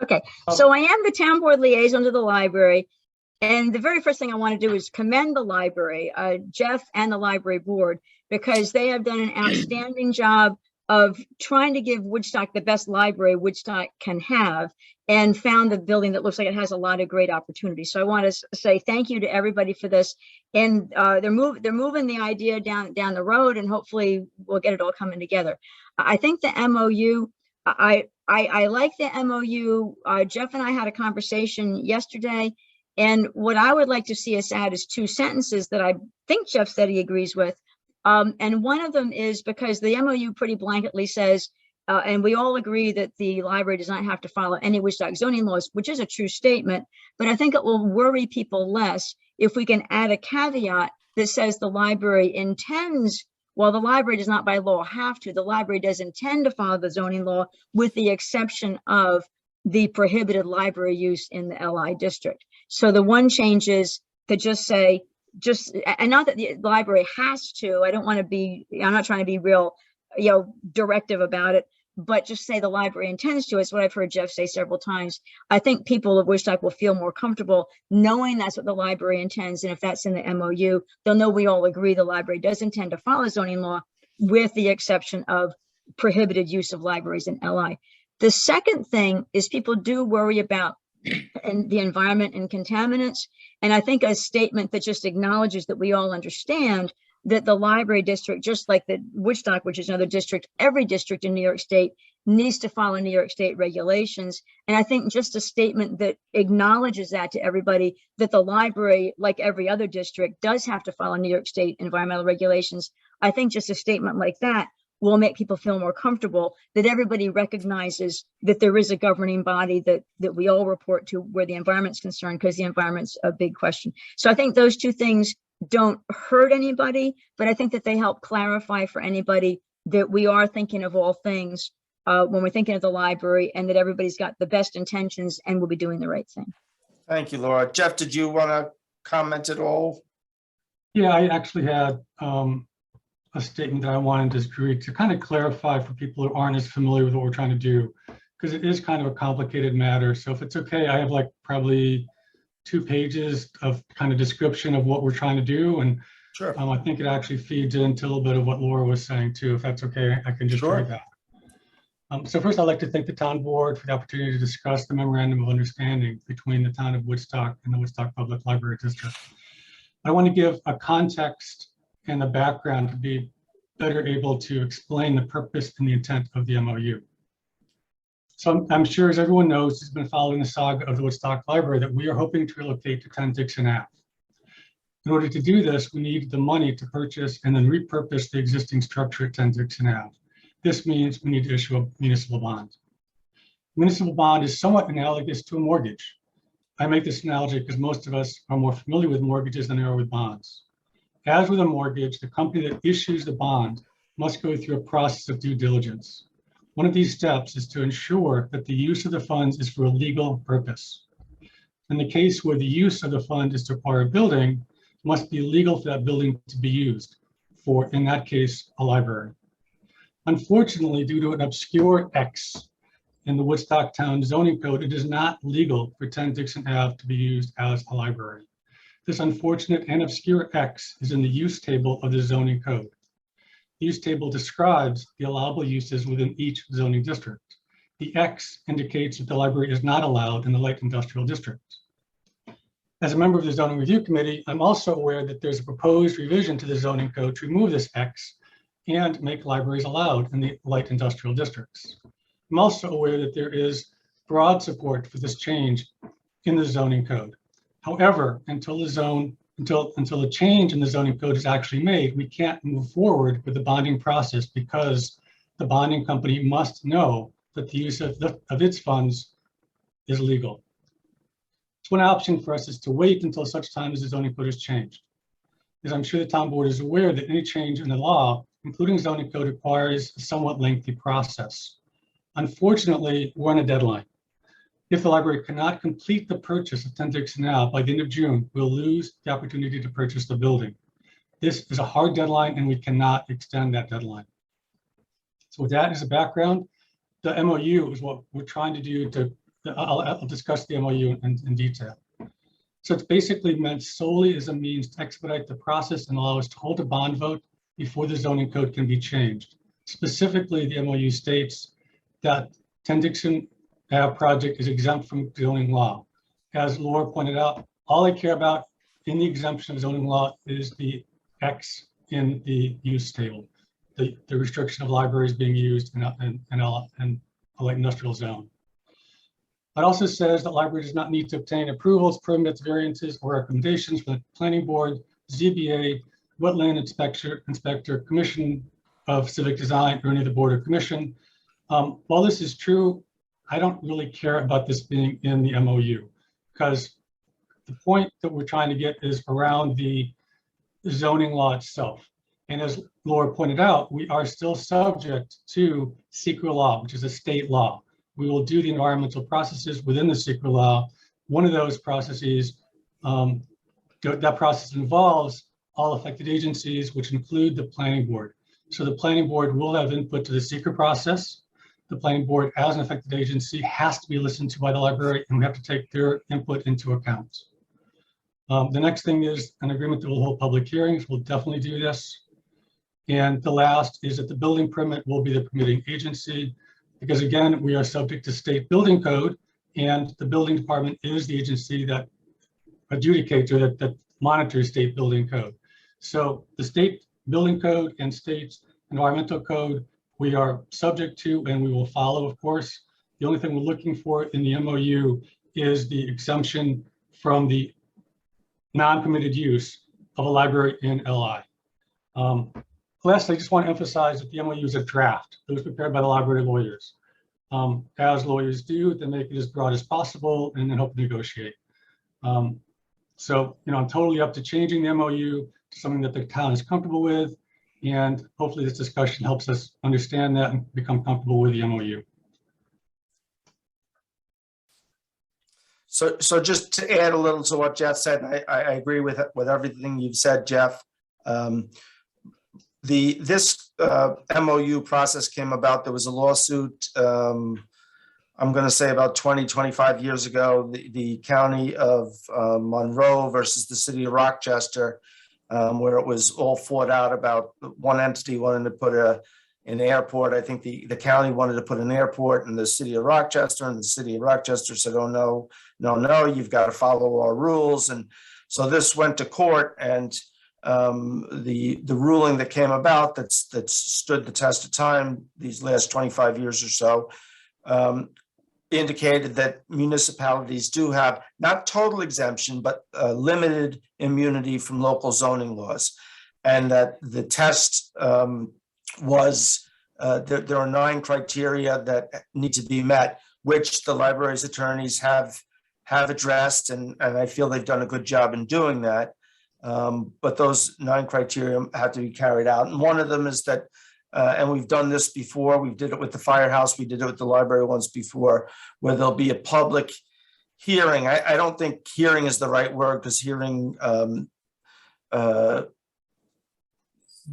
Okay, so I am the town board liaison to the library. And the very first thing I want to do is commend the library, Jeff and the library board, because they have done an outstanding job of trying to give Woodstock the best library Woodstock can have, and found the building that looks like it has a lot of great opportunities. So I want to say thank you to everybody for this. And they're moving the idea down the road, and hopefully we'll get it all coming together. I think the MOU, I like the MOU. Jeff and I had a conversation yesterday, and what I would like to see us add is 2 sentences that I think Jeff said he agrees with. And one of them is because the MOU pretty blanketly says, and we all agree that the library does not have to follow any Woodstock zoning laws, which is a true statement, but I think it will worry people less if we can add a caveat that says the library intends, while the library does not by law have to, the library does intend to follow the zoning law with the exception of the prohibited library use in the LI district. So the one change is to just say, and not that the library has to, I don't want to be, I'm not trying to be real, directive about it, but just say the library intends to. It's what I've heard Jeff say several times. I think people of Woodstock will feel more comfortable knowing that's what the library intends. And if that's in the MOU, they'll know we all agree the library does intend to follow zoning law with the exception of prohibited use of libraries in LI. The second thing is people do worry about the environment and contaminants. And I think a statement that just acknowledges that we all understand that the library district, just like the Woodstock, which is another district, every district in New York State needs to follow New York State regulations. And I think just a statement that acknowledges that to everybody, that the library, like every other district, does have to follow New York State environmental regulations. I think just a statement like that will make people feel more comfortable, that everybody recognizes that there is a governing body that we all report to where the environment's concerned, because the environment's a big question. So I think those 2 things don't hurt anybody, but I think that they help clarify for anybody that we are thinking of all things when we're thinking of the library, and that everybody's got the best intentions and will be doing the right thing. Thank you, Laura. Jeff, did you want to comment at all? Yeah, I actually had a statement that I wanted to kind of clarify for people who aren't as familiar with what we're trying to do, because it is kind of a complicated matter. So if it's okay, I have like probably 2 pages of kind of description of what we're trying to do. And sure. I think it actually feeds into a little bit of what Laura was saying too. If that's okay, I can just read that. So first, I'd like to thank the town board for the opportunity to discuss the memorandum of understanding between the town of Woodstock and the Woodstock Public Library District. I want to give a context and a background to be better able to explain the purpose and the intent of the MOU. So I'm sure, as everyone knows, who's been following the saga of the Woodstock Library, that we are hoping to relocate to 10 Dixon Ave. In order to do this, we need the money to purchase and then repurpose the existing structure at 10 Dixon Ave. This means we need to issue a municipal bond. Municipal bond is somewhat analogous to a mortgage. I make this analogy because most of us are more familiar with mortgages than they are with bonds. As with a mortgage, the company that issues the bond must go through a process of due diligence. One of these steps is to ensure that the use of the funds is for a legal purpose. In the case where the use of the fund is to acquire a building, it must be legal for that building to be used for, in that case, a library. Unfortunately, due to an obscure X in the Woodstock Town zoning code, it is not legal for 10 Dixon Ave to be used as a library. This unfortunate and obscure X is in the use table of the zoning code. The use table describes the allowable uses within each zoning district. The X indicates that the library is not allowed in the light industrial district. As a member of the Zoning Review Committee, I'm also aware that there's a proposed revision to the zoning code to remove this X and make libraries allowed in the light industrial districts. I'm also aware that there is broad support for this change in the zoning code. However, until the change in the zoning code is actually made, we can't move forward with the bonding process because the bonding company must know that the use of its funds is legal. So one option for us is to wait until such time as the zoning code is changed. As I'm sure the town board is aware that any change in the law, including zoning code, requires a somewhat lengthy process. Unfortunately, we're on a deadline. If the library cannot complete the purchase of 10 Dixon Ave by the end of June, we'll lose the opportunity to purchase the building. This is a hard deadline and we cannot extend that deadline. So with that as a background, the MOU is what we're trying to do to, I'll discuss the MOU in detail. So it's basically meant solely as a means to expedite the process and allow us to hold a bond vote before the zoning code can be changed. Specifically, the MOU states that 10 Dixon Ave project is exempt from zoning law. As Laura pointed out, all I care about in the exemption of zoning law is the X in the use table, the restriction of libraries being used in a light industrial zone. It also says that library does not need to obtain approvals, permits, variances, or recommendations from the planning board, ZBA, wetland inspector, commission of civic design, or any of the board or commission. While this is true, I don't really care about this being in the MOU because the point that we're trying to get is around the zoning law itself. And as Laura pointed out, we are still subject to secret law, which is a state law. We will do the environmental processes within the secret law. One of those processes, that process involves all affected agencies, which include the planning board. So the planning board will have input to the secret process. The planning board, as an affected agency, has to be listened to by the library, and we have to take their input into account. The next thing is an agreement that will hold public hearings. We'll definitely do this. And the last is that the building permit will be the permitting agency, because again, we are subject to state building code, and the building department is the agency that adjudicates or that monitors state building code. So the state building code and state environmental code, we are subject to and we will follow, of course. The only thing we're looking for in the MOU is the exemption from the non-permitted use of a library in LI. Lastly, I just want to emphasize that the MOU is a draft. It was prepared by the library lawyers. As lawyers do, they make it as broad as possible and then hope to negotiate. So, I'm totally up to changing the MOU to something that the town is comfortable with. And hopefully this discussion helps us understand that and become comfortable with the MOU. So just to add a little to what Jeff said, I agree with everything you've said, Jeff. This MOU process came about. There was a lawsuit, I'm going to say about 25 years ago, the county of Monroe versus the city of Rochester, where it was all fought out about one entity wanting to put an airport. I think the county wanted to put an airport in the city of Rochester, and the city of Rochester said, oh, no, you've got to follow our rules. And so this went to court, and the ruling that came about that stood the test of time these last 25 years or so indicated that municipalities do have not total exemption, but limited immunity from local zoning laws. And that the test was there are 9 criteria that need to be met, which the library's attorneys have addressed, and I feel they've done a good job in doing that. But those 9 criteria have to be carried out. And one of them is that, and we've done this before, we did it with the firehouse, we did it with the library once before, where there'll be a public hearing. I don't think hearing is the right word, because hearing,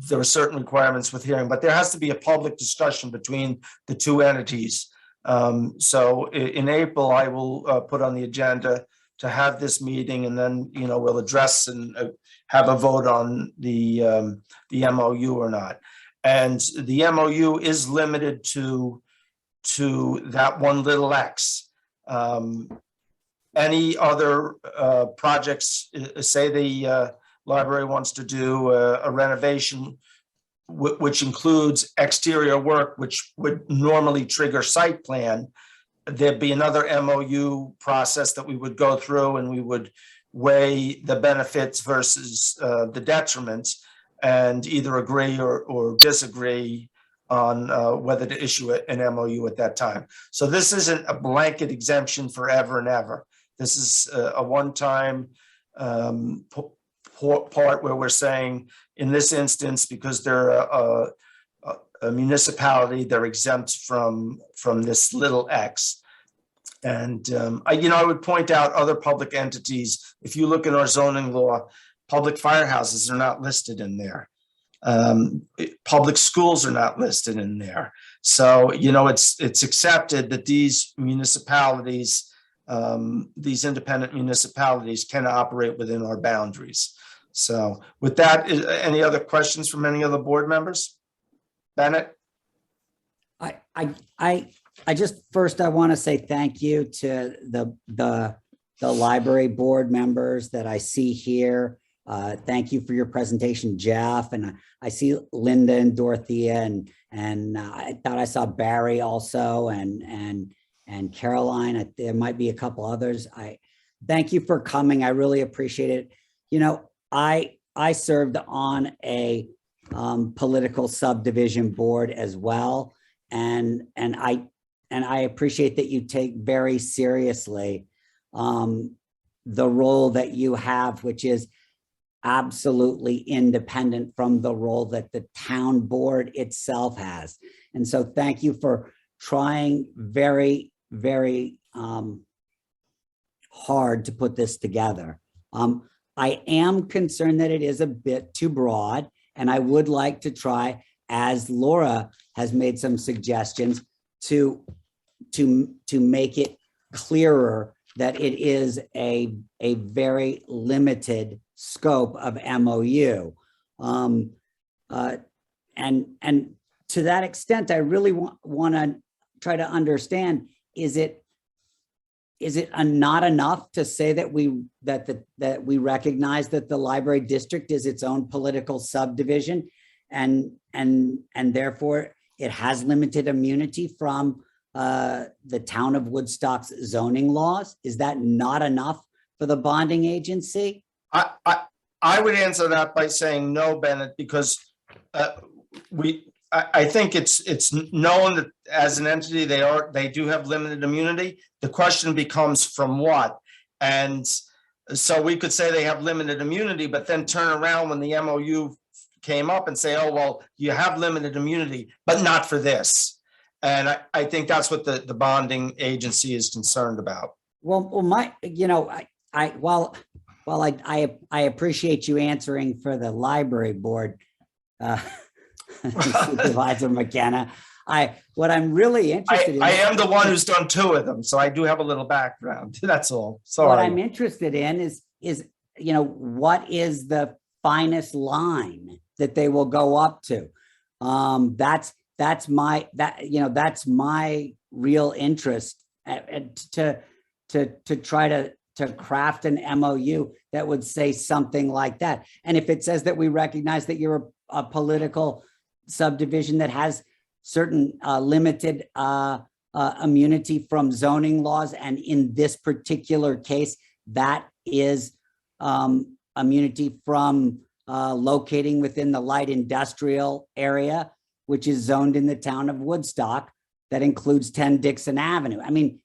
there are certain requirements with hearing, but there has to be a public discussion between the 2 entities. So in April, I will put on the agenda to have this meeting, and then we'll address and have a vote on the MOU or not. And the MOU is limited to that one little X. And any other projects, say the library wants to do a renovation, which includes exterior work, which would normally trigger site plan, there'd be another MOU process that we would go through, and we would weigh the benefits versus the detriments, and either agree or disagree on whether to issue an MOU at that time. So this isn't a blanket exemption forever and ever. This is a one-time part where we're saying, in this instance, because they're a municipality, they're exempt from this little X. And I would point out other public entities. If you look in our zoning law, public firehouses are not listed in there. Public schools are not listed in there. So, it's accepted that these municipalities, these independent municipalities, can operate within our boundaries. So with that, any other questions from any of the board members? Bennett? I just first I want to say thank you to the library board members that I see here. Thank you for your presentation, Jeff. And I see Linda and Dorothea, and I thought I saw Barry also, and Caroline. There might be a couple others. I thank you for coming. I really appreciate it. I served on a political subdivision board as well, and I appreciate that you take very seriously the role that you have, which is absolutely independent from the role that the town board itself has. And so thank you for trying very, very hard to put this together. I am concerned that it is a bit too broad, and I would like to try, as Laura has made some suggestions, to make it clearer that it is a very limited scope of MOU. And to that extent, I really want to try to understand, is it not enough to say that we recognize that the library district is its own political subdivision, and therefore it has limited immunity from the town of Woodstock's zoning laws? Is that not enough for the bonding agency? I would answer that by saying no, Bennett, because I think it's known that as an entity they do have limited immunity. The question becomes from what, and so we could say they have limited immunity, but then turn around when the MOU came up and say, oh well, you have limited immunity, but not for this. And I think that's what the bonding agency is concerned about. Well, while I appreciate you answering for the library board, Supervisor McKenna, what I'm really interested in. I am the one who's done two of them, so I do have a little background. That's all. Sorry. What I'm interested in is what is the finest line that they will go up to? That's my real interest to try to craft an MOU that would say something like that. And if it says that we recognize that you're a political subdivision that has certain limited immunity from zoning laws, and in this particular case, that is immunity from locating within the light industrial area, which is zoned in the town of Woodstock, that includes 10 Dixon Avenue. I mean,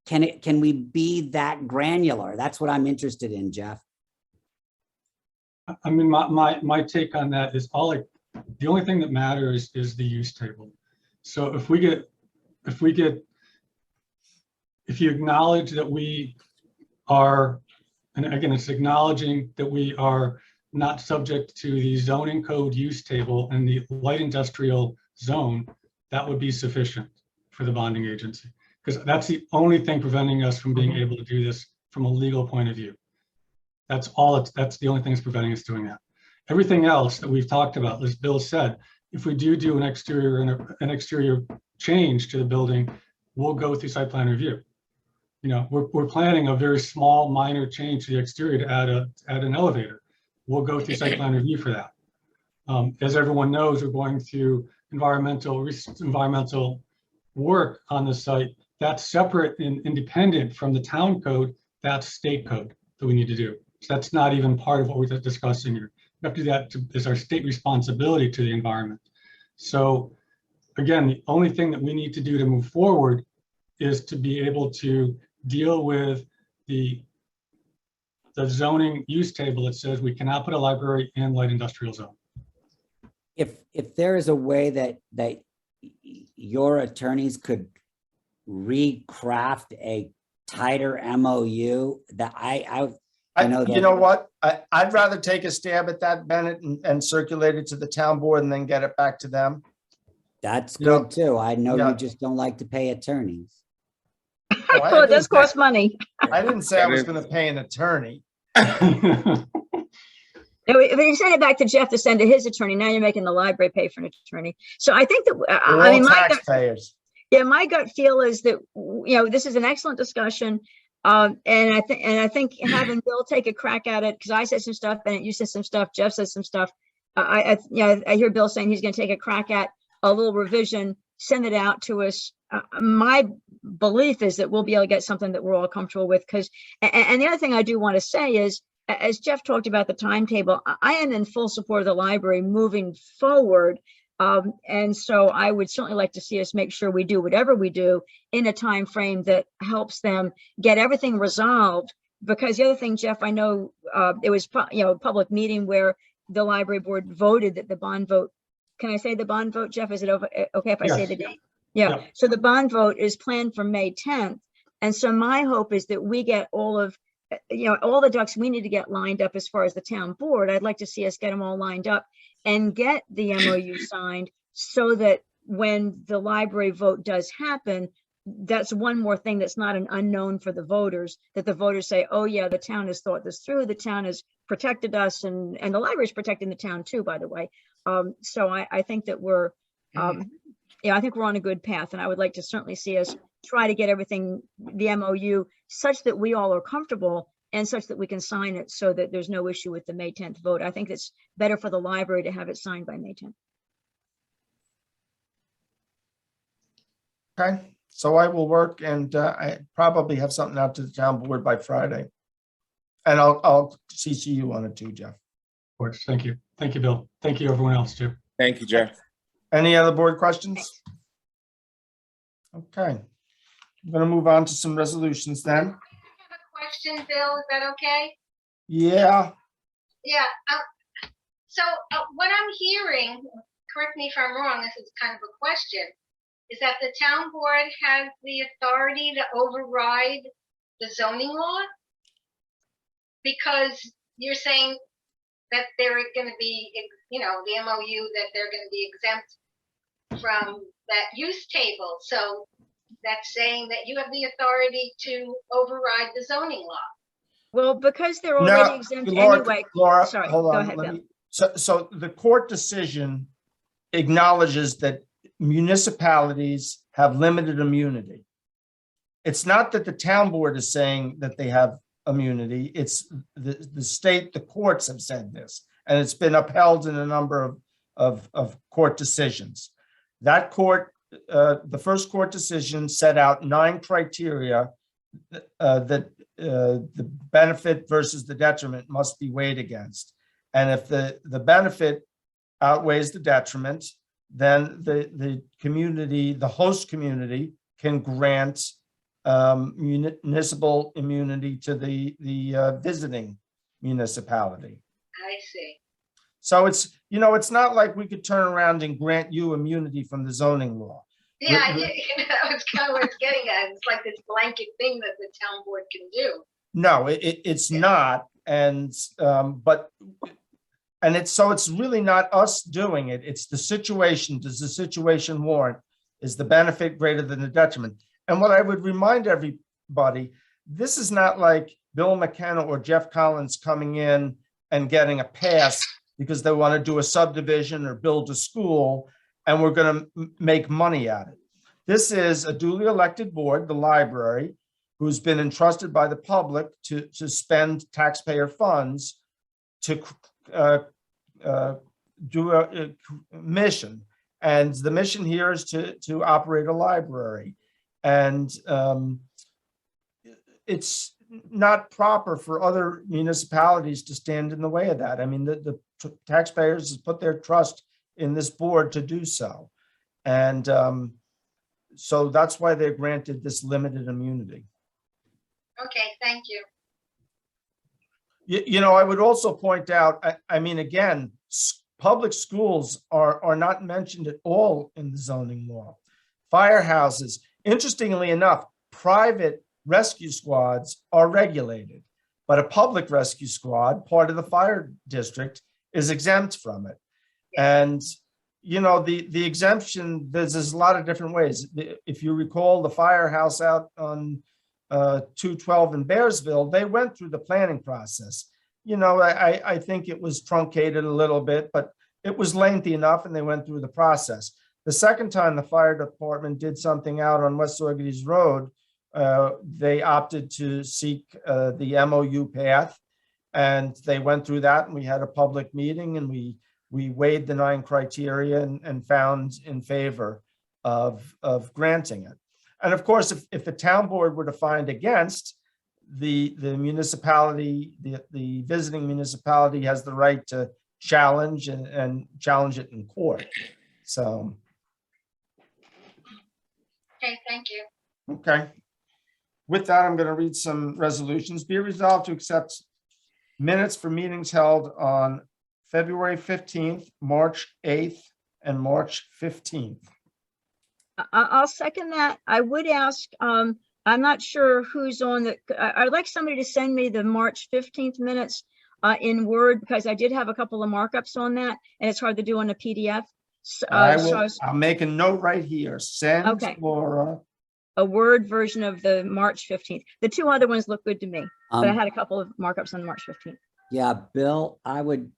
can we be that granular? That's what I'm interested in, Jeff. I mean, my take on that is the only thing that matters is the use table. So if you acknowledge that we are, and again, it's acknowledging that we are not subject to the zoning code use table and the light industrial zone, that would be sufficient for the bonding agency, because that's the only thing preventing us from being able to do this from a legal point of view. That's the only thing that's preventing us doing that. Everything else that we've talked about, as Bill said, if we do an exterior change to the building, we'll go through site plan review. You know, we're planning a very small minor change to the exterior to add an elevator. We'll go through site plan review for that. As everyone knows, we're going through environmental work on the site. That's separate and independent from the town code. That's state code that we need to do. So that's not even part of what we're discussing here. We have to do that as our state responsibility to the environment. So again, the only thing that we need to do to move forward is to be able to deal with the zoning use table that says we cannot put a library in light industrial zone. If there is a way that your attorneys could recraft a tighter MOU, that I know that. You know what? I'd rather take a stab at that, Bennett, and circulate it to the town board and then get it back to them. That's You know, good too. I know yeah. you just don't like to pay attorneys. Well, it does cost money. I didn't say I was going to pay an attorney. If you send it back to Jeff to send to his attorney, now you're making the library pay for an attorney. So I think that, We're I all mean, taxpayers. my gut feel is that, you know, this is an excellent discussion. And I think having Bill take a crack at it, because I said some stuff, Bennett, you said some stuff, Jeff said some stuff. I hear Bill saying he's going to take a crack at a little revision, send it out to us. My belief is that we'll be able to get something that we're all comfortable with. And the other thing I do want to say is, as Jeff talked about the timetable, I am in full support of the library moving forward. And so I would certainly like to see us make sure we do whatever we do in a time frame that helps them get everything resolved. Because the other thing, Jeff, I know it was a public meeting where the library board voted that the bond vote. Can I say the bond vote, Jeff? Is it okay if I say Yes. the date? Yeah. So the bond vote is planned for May 10th. And so my hope is that we get all the ducks we need to get lined up as far as the town board. I'd like to see us get them all lined up and get the MOU signed so that when the library vote does happen, that's one more thing that's not an unknown for the voters, that the voters say, oh yeah, the town has thought this through, the town has protected us, and the library is protecting the town too, by the way. So I think that we're, I think we're on a good path, and I would like to certainly see us try to get everything, the MOU, such that we all are comfortable and such that we can sign it so that there's no issue with the May 10th vote. I think it's better for the library to have it signed by May 10th. Okay, so I will work, and I probably have something out to the town board by Friday. And I'll CC you on it too, Jeff. Of course, thank you. Thank you, Bill. Thank you, everyone else too. Thank you, Jeff. Any other board questions? Okay, I'm going to move on to some resolutions then. I have a question, Bill. Is that okay? Yeah, Yeah. So what I'm hearing, correct me if I'm wrong, this is kind of a question, is that the town board has the authority to override the zoning law? Because you're saying that they're going to be, the MOU, that they're going to be exempt from that use table. So that's saying that you have the authority to override the zoning law. Well, because they're already exempt anyway. Laura, Sorry, hold go on. ahead, Bill. So the court decision acknowledges that municipalities have limited immunity. It's not that the town board is saying that they have immunity. It's the state, the courts have said this, and it's been upheld in a number of court decisions. That court, the first court decision set out 9 criteria that the benefit versus the detriment must be weighed against. And if the benefit outweighs the detriment, then the community, the host community, can grant municipal immunity to the visiting municipality. I see. So it's not like we could turn around and grant you immunity from the zoning law. Yeah, it's kind of what it's getting at. It's like this blanket thing that the town board can do. No, it's not, and it's really not us doing it. It's the situation. Does the situation warrant? Is the benefit greater than the detriment? And what I would remind everybody, this is not like Bill McKenna or Jeff Collins coming in and getting a pass because they want to do a subdivision or build a school, and we're going to make money at it. This is a duly elected board, the library, who's been entrusted by the public to spend taxpayer funds to do a mission. And the mission here is to operate a library. And it's not proper for other municipalities to stand in the way of that. I mean, the taxpayers put their trust in this board to do so. And so that's why they're granted this limited immunity. Okay, thank you. You know, I would also point out, I mean, again, public schools are not mentioned at all in the zoning law. Firehouses, interestingly enough, private rescue squads are regulated, but a public rescue squad, part of the fire district, is exempt from it. And, you know, the exemption, there's a lot of different ways. If you recall the firehouse out on 212 in Bearsville, they went through the planning process. You know, I think it was truncated a little bit, but it was lengthy enough and they went through the process. The second time the fire department did something out on West Saugerties Road, they opted to seek the MOU path, and they went through that, and we had a public meeting, and we weighed the 9 criteria and found in favor of granting it. And of course, if the town board were to find against, the municipality, the visiting municipality has the right to challenge and challenge it in court. So. Okay, thank you. Okay. With that, I'm going to read some resolutions. Be it resolved to accept minutes for meetings held on February 15th, March 8th, and March 15th. I'll second that. I would ask, I'm not sure who's on the, I'd like somebody to send me the March 15th minutes in Word, because I did have a couple of markups on that, and it's hard to do on a PDF. I'll make a note right here. Send Okay. Laura A Word version of the March 15th. The 2 other ones look good to me, but I had a couple of markups on March 15th. Yeah, Bill, I would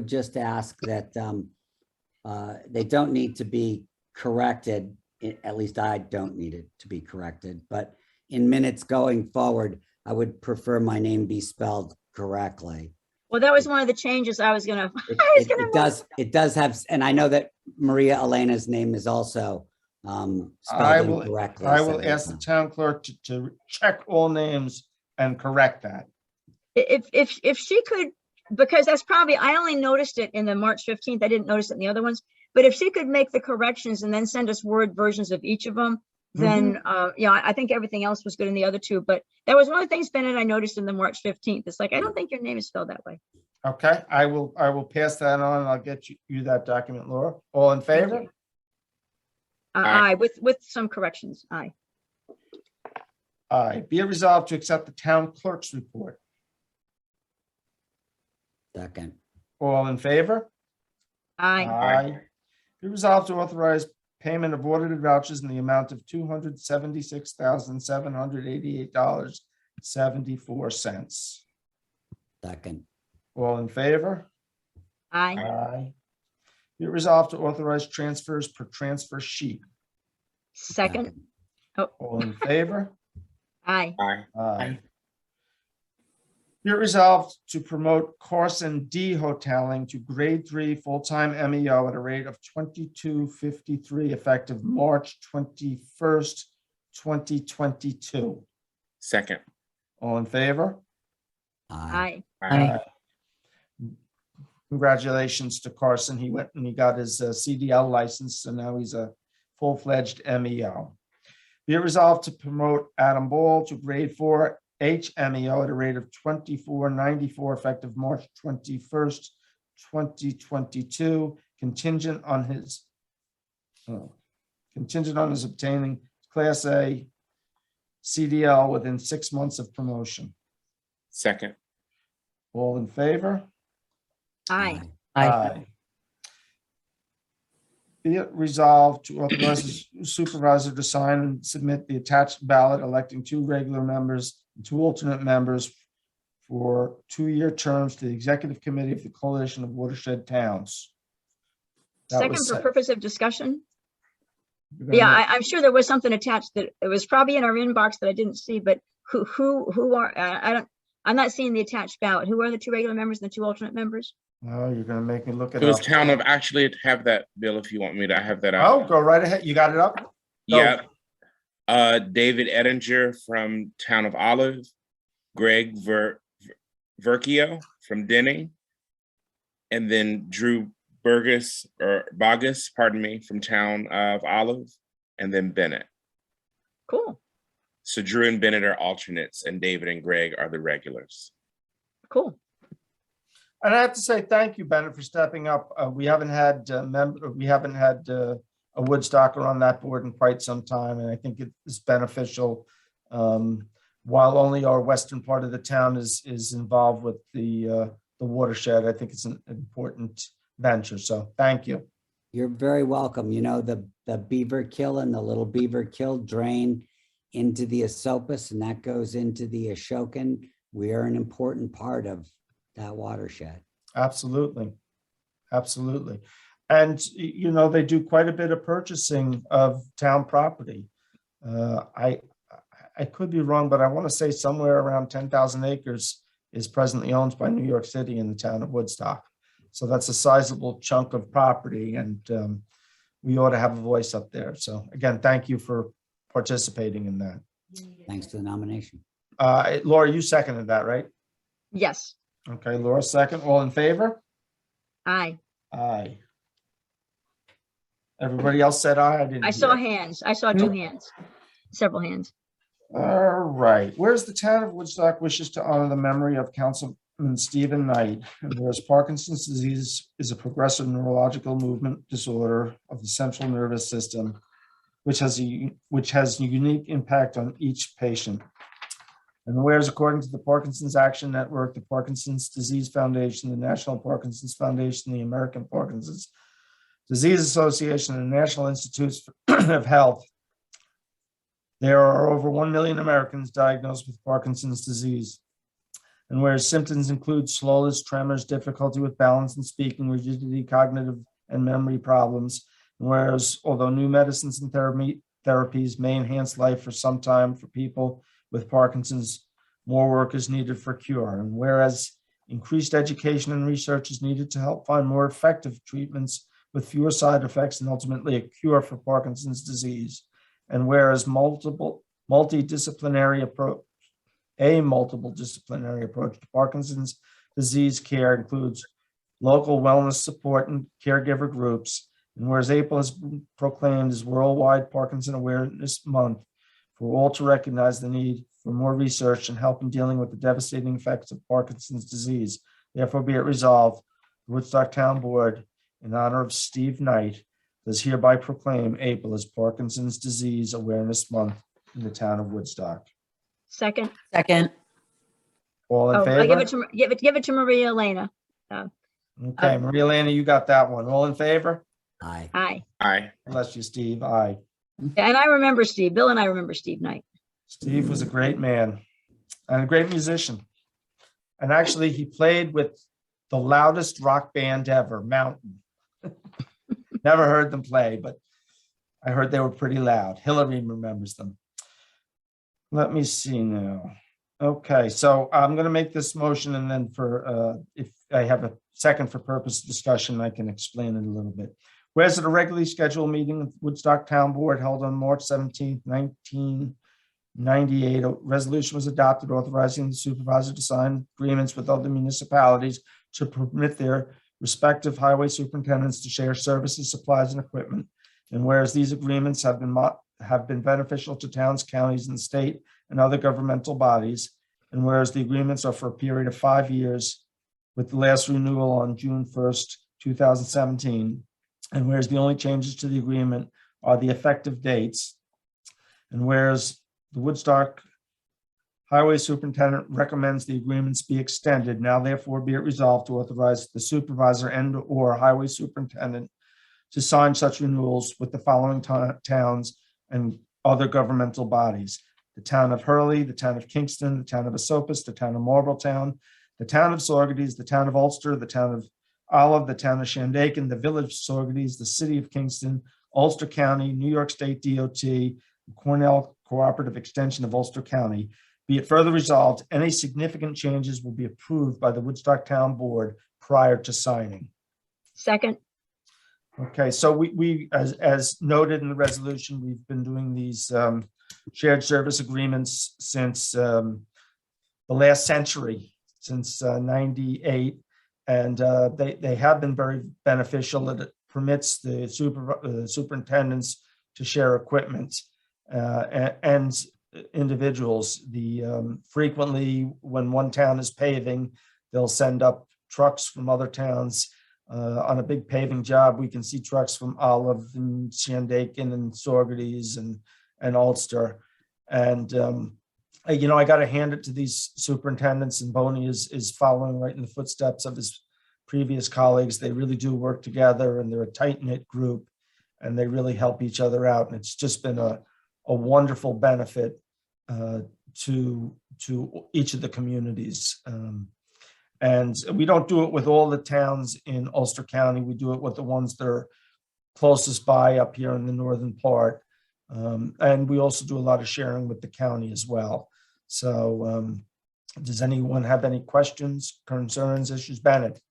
just ask that they don't need to be corrected. At least I don't need it to be corrected, but in minutes going forward, I would prefer my name be spelled correctly. Well, that was one of the changes I was gonna. It does have, and I know that Maria-Elena's name is also spelled incorrectly. I will ask the town clerk to check all names and correct that. If she could, because that's probably, I only noticed it in the March 15th. I didn't notice it in the other ones. But if she could make the corrections and then send us Word versions of each of them, then yeah, I think everything else was good in the other 2. But that was one of the things, Bennett, I noticed in the March 15th. It's like, I don't think your name is spelled that way. Okay, I will pass that on and I'll get you that document, Laura. All in favor? Aye, with some corrections. Aye. Aye. Be it resolved to accept the town clerk's report. Second. All in favor? Aye. Aye. Be resolved to authorize payment of audited vouchers in the amount of $276,788.74. Second. All in favor? Aye. Aye. Be it resolved to authorize transfers per transfer sheet. Second. Oh, All in favor? aye. Aye. Be it resolved to promote Carson D hoteling to grade 3 full-time MEO at a rate of $22.53 effective March 21st, 2022. Second. All in favor? Aye. Aye. Congratulations to Carson. He went and he got his CDL license, so now he's a full-fledged MEO. Be it resolved to promote Adam Ball to grade 4 HMEO at a rate of $24.94 effective March 21st, 2022, contingent on his obtaining Class A CDL within 6 months of promotion. Second. All in favor? Aye. Aye. Be it resolved to authorize the supervisor to sign and submit the attached ballot electing 2 regular members and 2 alternate members for 2-year terms to the Executive Committee of the Coalition of Watershed Towns. That Second was for set. purpose of discussion. You're gonna Yeah, make- I'm sure there was something attached that it was probably in our inbox that I didn't see, but who are, I'm not seeing the attached ballot. Who are the two regular members and the two alternate members? Oh, you're gonna make me look it It was up. town of, actually have that, Bill, if you want me to have that Oh, up. go right ahead. You got it up? Go. Yep. David Ettinger from Town of Olive, Greg Verkio from Denning, and then Drew Bogus, pardon me, from Town of Olive, and then Bennett. Cool, So Drew and Bennett are alternates, and David and Greg are the regulars. cool. And I have to say, thank you, Bennett, for stepping up. We haven't had a Woodstocker on that board in quite some time, and I think it is beneficial. While only our western part of the town is involved with the watershed, I think it's an important venture. So thank you. You're very welcome. You know, the beaver kill and the little beaver kill drain into the Esopus, and that goes into the Ashokan. We are an important part of that watershed. Absolutely. Absolutely. And, you know, they do quite a bit of purchasing of town property. I could be wrong, but I want to say somewhere around 10,000 acres is presently owned by New York City in the town of Woodstock. So that's a sizable chunk of property, and we ought to have a voice up there. So again, thank you for participating in that. Thanks for the nomination. Laura, you seconded that, right? Yes, Okay, Laura, second. All in favor? aye. Aye. Everybody else said aye. I didn't. I saw hear. hands. I saw two hands, several hands. All right. Whereas the town of Woodstock wishes to honor the memory of Councilman Stephen Knight, and whereas Parkinson's disease is a progressive neurological movement disorder of the central nervous system, which has a unique impact on each patient. And whereas according to the Parkinson's Action Network, the Parkinson's Disease Foundation, the National Parkinson's Foundation, the American Parkinson's Disease Association, and the National Institutes of Health, there are over 1 million Americans diagnosed with Parkinson's disease. And whereas symptoms include slowness, tremors, difficulty with balance and speaking, rigidity, cognitive and memory problems, and whereas although new medicines and therapies may enhance life for some time for people with Parkinson's, more work is needed for cure. And whereas increased education and research is needed to help find more effective treatments with fewer side effects and ultimately a cure for Parkinson's disease. And whereas multidisciplinary approach to Parkinson's disease care includes local wellness support and caregiver groups. And whereas April has been proclaimed as Worldwide Parkinson Awareness Month, for all to recognize the need for more research and help in dealing with the devastating effects of Parkinson's disease. Therefore be it resolved, the Woodstock Town Board, in honor of Steve Knight, does hereby proclaim April as Parkinson's Disease Awareness Month in the town of Woodstock. Second. Second. All in Oh, I favor? give it to Maria-Elena. Okay, Maria-Elena, you got that one. All in favor? Aye. Aye. Aye. Bless you, Steve. Aye. And I remember Steve. Bill and I remember Steve Knight. Steve was a great man and a great musician. And actually, he played with the loudest rock band ever, Mountain. Never heard them play, but I heard they were pretty loud. Hillary remembers them. Let me see now. Okay, so I'm going to make this motion, and then for if I have a second for purpose of discussion, I can explain it a little bit. Whereas at a regularly scheduled meeting of Woodstock Town Board held on March 17th, 1998, a resolution was adopted authorizing the supervisor to sign agreements with other municipalities to permit their respective highway superintendents to share services, supplies, and equipment. And whereas these agreements have been beneficial to towns, counties, and the state and other governmental bodies, and whereas the agreements are for a period of 5 years, with the last renewal on June 1st, 2017, and whereas the only changes to the agreement are the effective dates, and whereas the Woodstock Highway Superintendent recommends the agreements be extended, now therefore be it resolved to authorize the supervisor and/or highway superintendent to sign such renewals with the following towns and other governmental bodies: the town of Hurley, the town of Kingston, the town of Esopus, the town of Marlborough, the town of Saugerties, the town of Ulster, the town of Olive, the town of Shandaken, the village of Saugerties, the city of Kingston, Ulster County, New York State DOT, Cornell Cooperative Extension of Ulster County. Be it further resolved, any significant changes will be approved by the Woodstock Town Board prior to signing. Second, Okay, so we as noted in the resolution, we've been doing these shared service agreements since the last century, since 98. And they have been very beneficial. It permits the superintendents to share equipment and individuals. Frequently, when one town is paving, they'll send up trucks from other towns. On a big paving job, we can see trucks from Olive and Shandaken and Saugerties and Ulster. And I got to hand it to these superintendents, and Boney is following right in the footsteps of his previous colleagues. They really do work together, and they're a tight-knit group, and they really help each other out. And it's just been a wonderful benefit to each of the communities. And we don't do it with all the towns in Ulster County. We do it with the ones that are closest by up here in the northern part. And we also do a lot of sharing with the county as well. So does anyone have any questions, concerns, issues? Bennett?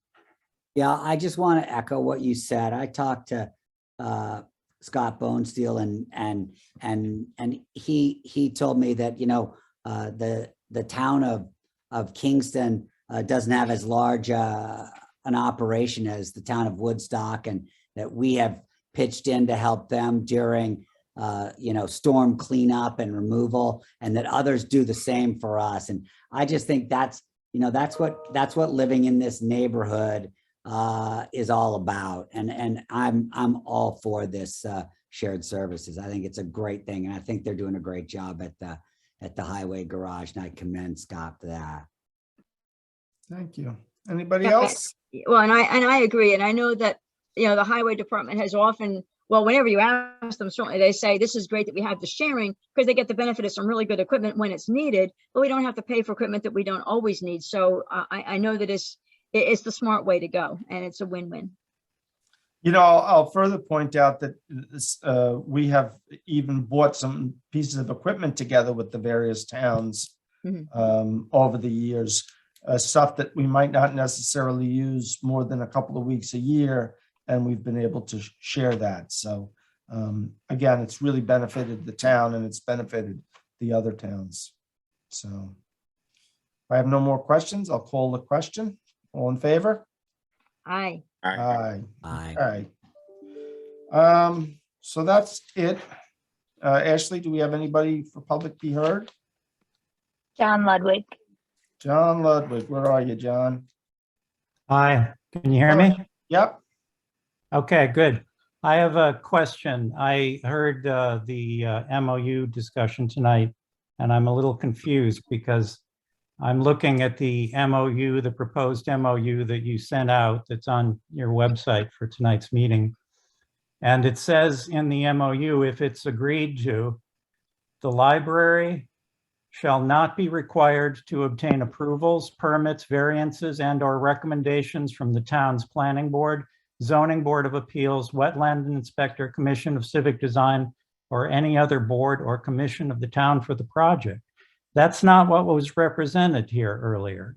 Yeah, I just want to echo what you said. I talked to Scott Bonesteel and he told me that, the town of Kingston doesn't have as large an operation as the town of Woodstock, and that we have pitched in to help them during storm cleanup and removal, and that others do the same for us. And I just think that's what living in this neighborhood is all about. And I'm all for this shared services. I think it's a great thing, and I think they're doing a great job at the highway garage, and I commend Scott for that. Thank you. Anybody else? well, and I agree. And I know that, the highway department has often, well, whenever you ask them, certainly they say, this is great that we have the sharing, because they get the benefit of some really good equipment when it's needed, but we don't have to pay for equipment that we don't always need. So I know that it's the smart way to go, and it's a win-win. I'll further point out that we have even bought some pieces of equipment together with the various towns over the years. Stuff that we might not necessarily use more than a couple of weeks a year, and we've been able to share that. So again, it's really benefited the town, and it's benefited the other towns. So if I have no more questions, I'll call the question. All in favor? Aye. Aye. Aye. All right. So that's it. Ashley, do we have anybody for public be heard? John Ludwig. John Ludwig, where are you, John? Hi, can you hear me? Yep. Okay, good. I have a question. I heard the MOU discussion tonight, and I'm a little confused because I'm looking at the MOU, the proposed MOU that you sent out that's on your website for tonight's meeting. And it says in the MOU, if it's agreed to, the library shall not be required to obtain approvals, permits, variances, and/or recommendations from the town's planning board, zoning board of appeals, wetland inspector, commission of civic design, or any other board or commission of the town for the project. That's not what was represented here earlier.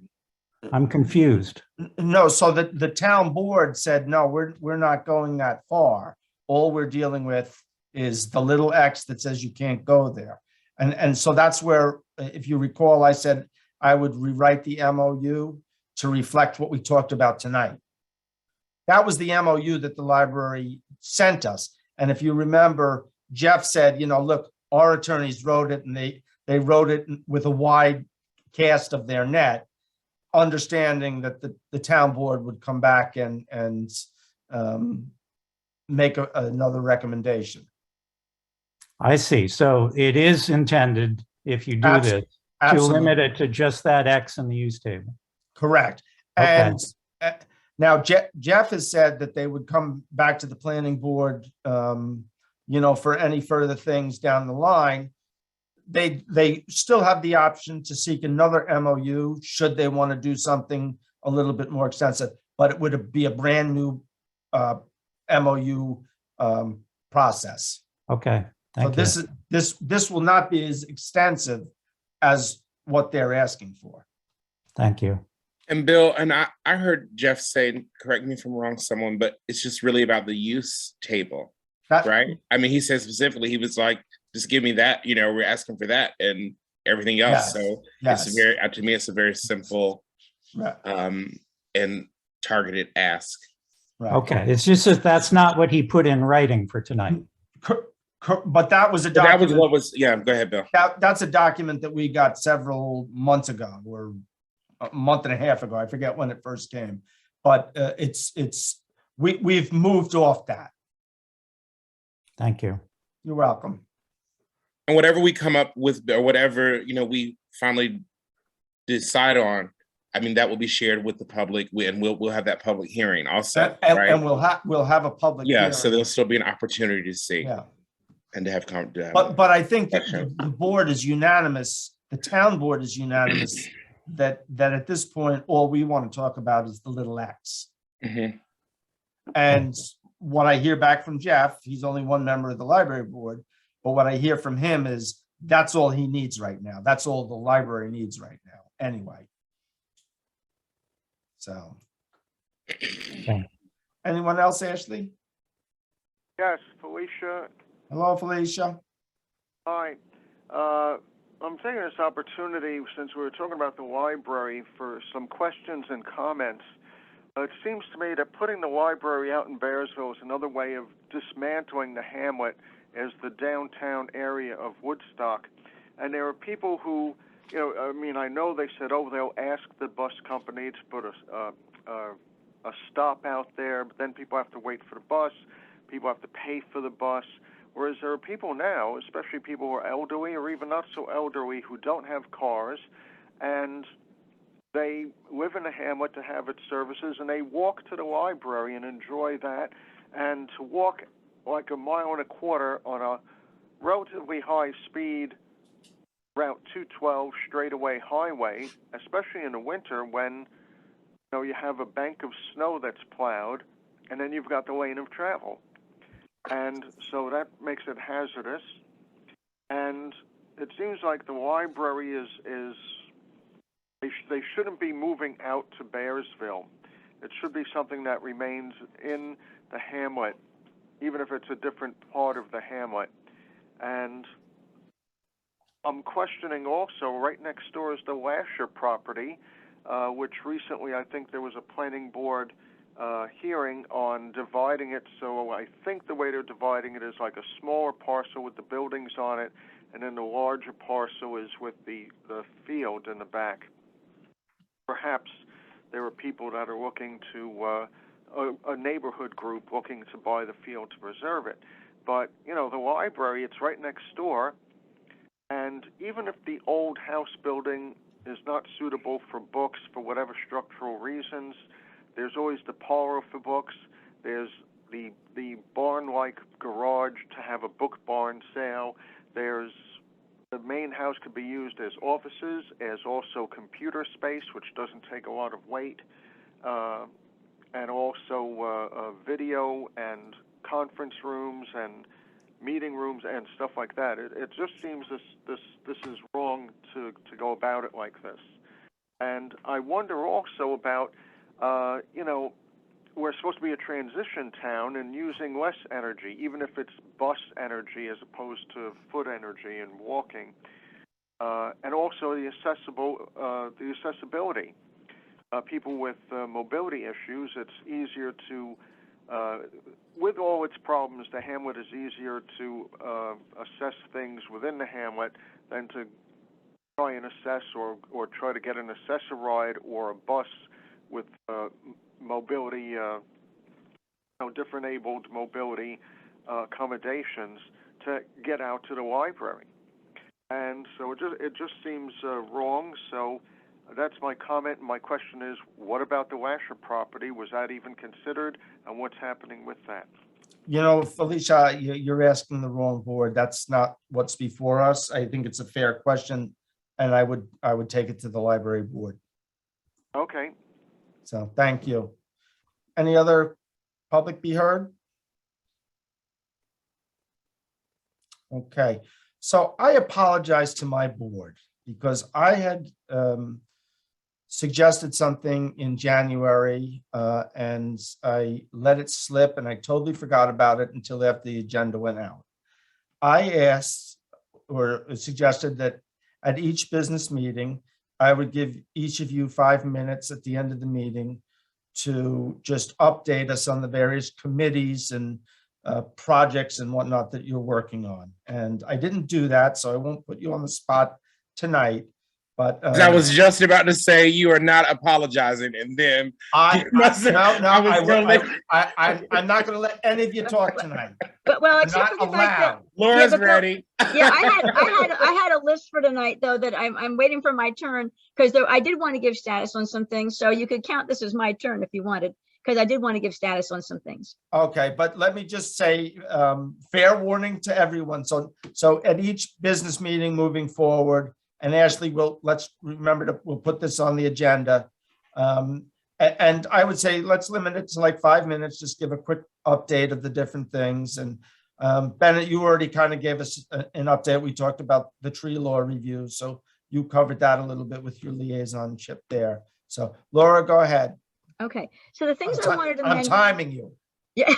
I'm confused. No, so the town board said, no, we're not going that far. All we're dealing with is the little X that says you can't go there. And so that's where, if you recall, I said I would rewrite the MOU to reflect what we talked about tonight. That was the MOU that the library sent us. And if you remember, Jeff said, look, our attorneys wrote it, and they wrote it with a wide cast of their net, understanding that the town board would come back and make another recommendation. I see. So it is intended, if you do this, to limit it to just that X in the use table. Correct. Okay. And now Jeff has said that they would come back to the planning board, for any further things down the line. They still have the option to seek another MOU should they want to do something a little bit more extensive, but it would be a brand new MOU process. Okay, So thank you. this will not be as extensive as what they're asking for. Thank you. And Bill, and I heard Jeff say, correct me if I'm wrong, someone, but it's just really about the use table, right? I mean, he said specifically, he was like, just give me that, you know, we're asking for that and everything else. Yes, So yes. it's very, to me, it's a very simple Right. and targeted ask. Right. Okay, it's just that that's not what he put in writing for tonight. But that was a But that was document. what was, yeah, go ahead, Bill. That's a document that we got several months ago, or a month and a half ago. I forget when it first came, but we've moved off that. Thank you. You're welcome. And whatever we come up with, or whatever, you know, we finally decide on, I mean, that will be shared with the public, and we'll have that public hearing also, right? And we'll have a public Yeah, hearing. so there'll still be an opportunity to see. Yeah. And to have But I think that the board is unanimous, the town board is unanimous that at this point, all we want to talk about is the little X. Mm-hmm. And what I hear back from Jeff, he's only one member of the library board, but what I hear from him is that's all he needs right now. That's all the library needs right now, anyway. So. Okay. Anyone else, Ashley? Yes, Felicia. Hello, Felicia. Hi. I'm taking this opportunity, since we were talking about the library, for some questions and comments. It seems to me that putting the library out in Bearsville is another way of dismantling the hamlet as the downtown area of Woodstock. And there are people who, you know, I mean, I know they said, oh, they'll ask the bus company to put a stop out there, but then people have to wait for the bus. People have to pay for the bus. Whereas there are people now, especially people who are elderly or even not so elderly, who don't have cars, and they live in a hamlet to have its services, and they walk to the library and enjoy that. And to walk like 1.25 miles on a relatively high speed Route 212 straightaway highway, especially in the winter when you have a bank of snow that's plowed, and then you've got the lane of travel. And so that makes it hazardous. And it seems like the library they shouldn't be moving out to Bearsville. It should be something that remains in the hamlet, even if it's a different part of the hamlet. And I'm questioning also, right next door is the Lasher property, which recently I think there was a planning board hearing on dividing it. So I think the way they're dividing it is like a smaller parcel with the buildings on it, and then the larger parcel is with the field in the back. Perhaps there are people that are looking to, a neighborhood group looking to buy the field to preserve it. But, the library, it's right next door, and even if the old house building is not suitable for books for whatever structural reasons, there's always the parlor for books. There's the barn-like garage to have a book barn sale. There's the main house could be used as offices, as also computer space, which doesn't take a lot of weight, and also video and conference rooms and meeting rooms and stuff like that. It just seems this is wrong to go about it like this. And I wonder also about, we're supposed to be a transition town and using less energy, even if it's bus energy as opposed to foot energy and walking. And also the accessibility. People with mobility issues, it's easier to, with all its problems, the hamlet is easier to assess things within the hamlet than to try and assess or try to get an assessor ride or a bus with mobility, different abled mobility accommodations to get out to the library. And so it just seems wrong. So that's my comment. My question is, what about the Lasher property? Was that even considered? And what's happening with that? Felicia, you're asking the wrong board. That's not what's before us. I think it's a fair question, and I would take it to the library board. Okay. So thank you. Any other public be heard? Okay, so I apologize to my board because I had suggested something in January and I let it slip and I totally forgot about it until after the agenda went out. I asked or suggested that at each business meeting, I would give each of you 5 minutes at the end of the meeting to just update us on the various committees and projects and whatnot that you're working on. And I didn't do that, so I won't put you on the spot tonight. But I was just about to say you are not apologizing, and then I'm not going to let any of you talk tonight. But well, You're except not for the fact that allowed. Laura's but Bill- ready. yeah, I had a list for tonight though that I'm waiting for my turn because I did want to give status on some things. So you could count this as my turn if you wanted, because I did want to give status on some things. Okay, but let me just say, fair warning to everyone. So at each business meeting moving forward, and Ashley, let's remember we'll put this on the agenda. And I would say, let's limit it to like 5 minutes, just give a quick update of the different things. And Bennett, you already kind of gave us an update. We talked about the tree law review. So you covered that a little bit with your liaisonship there. So Laura, go ahead. Okay, so the things I wanted to I'm mention. timing you. Yeah,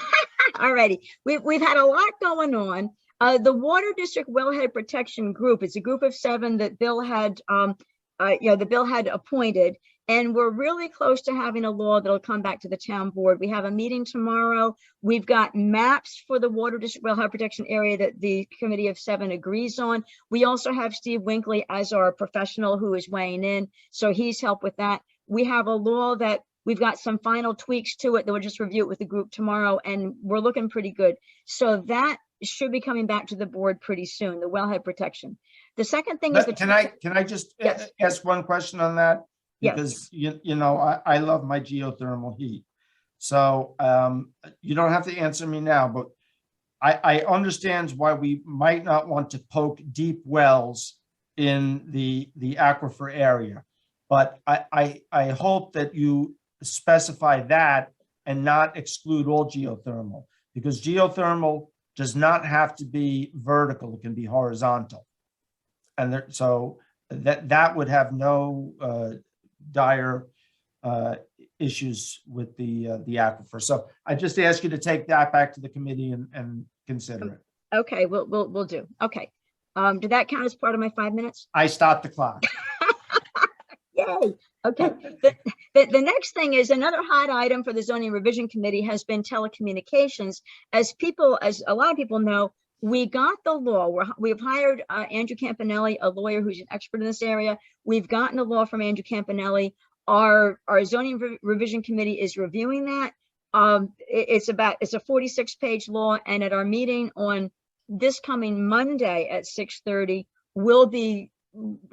all righty. We've had a lot going on. The Water District Wellhead Protection Group, it's a group of 7 that Bill had, the bill had appointed, and we're really close to having a law that'll come back to the town board. We have a meeting tomorrow. We've got maps for the Water District Wellhead Protection area that the Committee of 7 agrees on. We also have Steve Winkley as our professional who is weighing in, so he's helped with that. We have a law that we've got some final tweaks to it that we'll just review it with the group tomorrow, and we're looking pretty good. So that should be coming back to the board pretty soon, the wellhead protection. The second thing is Can I just ask one question on that? Because you know I love my geothermal heat. So you don't have to answer me now, but I understand why we might not want to poke deep wells in the aquifer area. But I hope that you specify that and not exclude all geothermal, because geothermal does not have to be vertical, it can be horizontal. And so that would have no dire issues with the aquifer. So I just ask you to take that back to the committee and consider it. Okay, we'll do. Okay. Did that count as part of my 5 minutes? I stopped the clock. Yay. Okay. The next thing is another hot item for the zoning revision committee has been telecommunications. As a lot of people know, we got the law. We've hired Andrew Campanelli, a lawyer who's an expert in this area. We've gotten a law from Andrew Campanelli. Our zoning revision committee is reviewing that. It's a 46-page law, and at our meeting on this coming Monday at 6:30, we'll be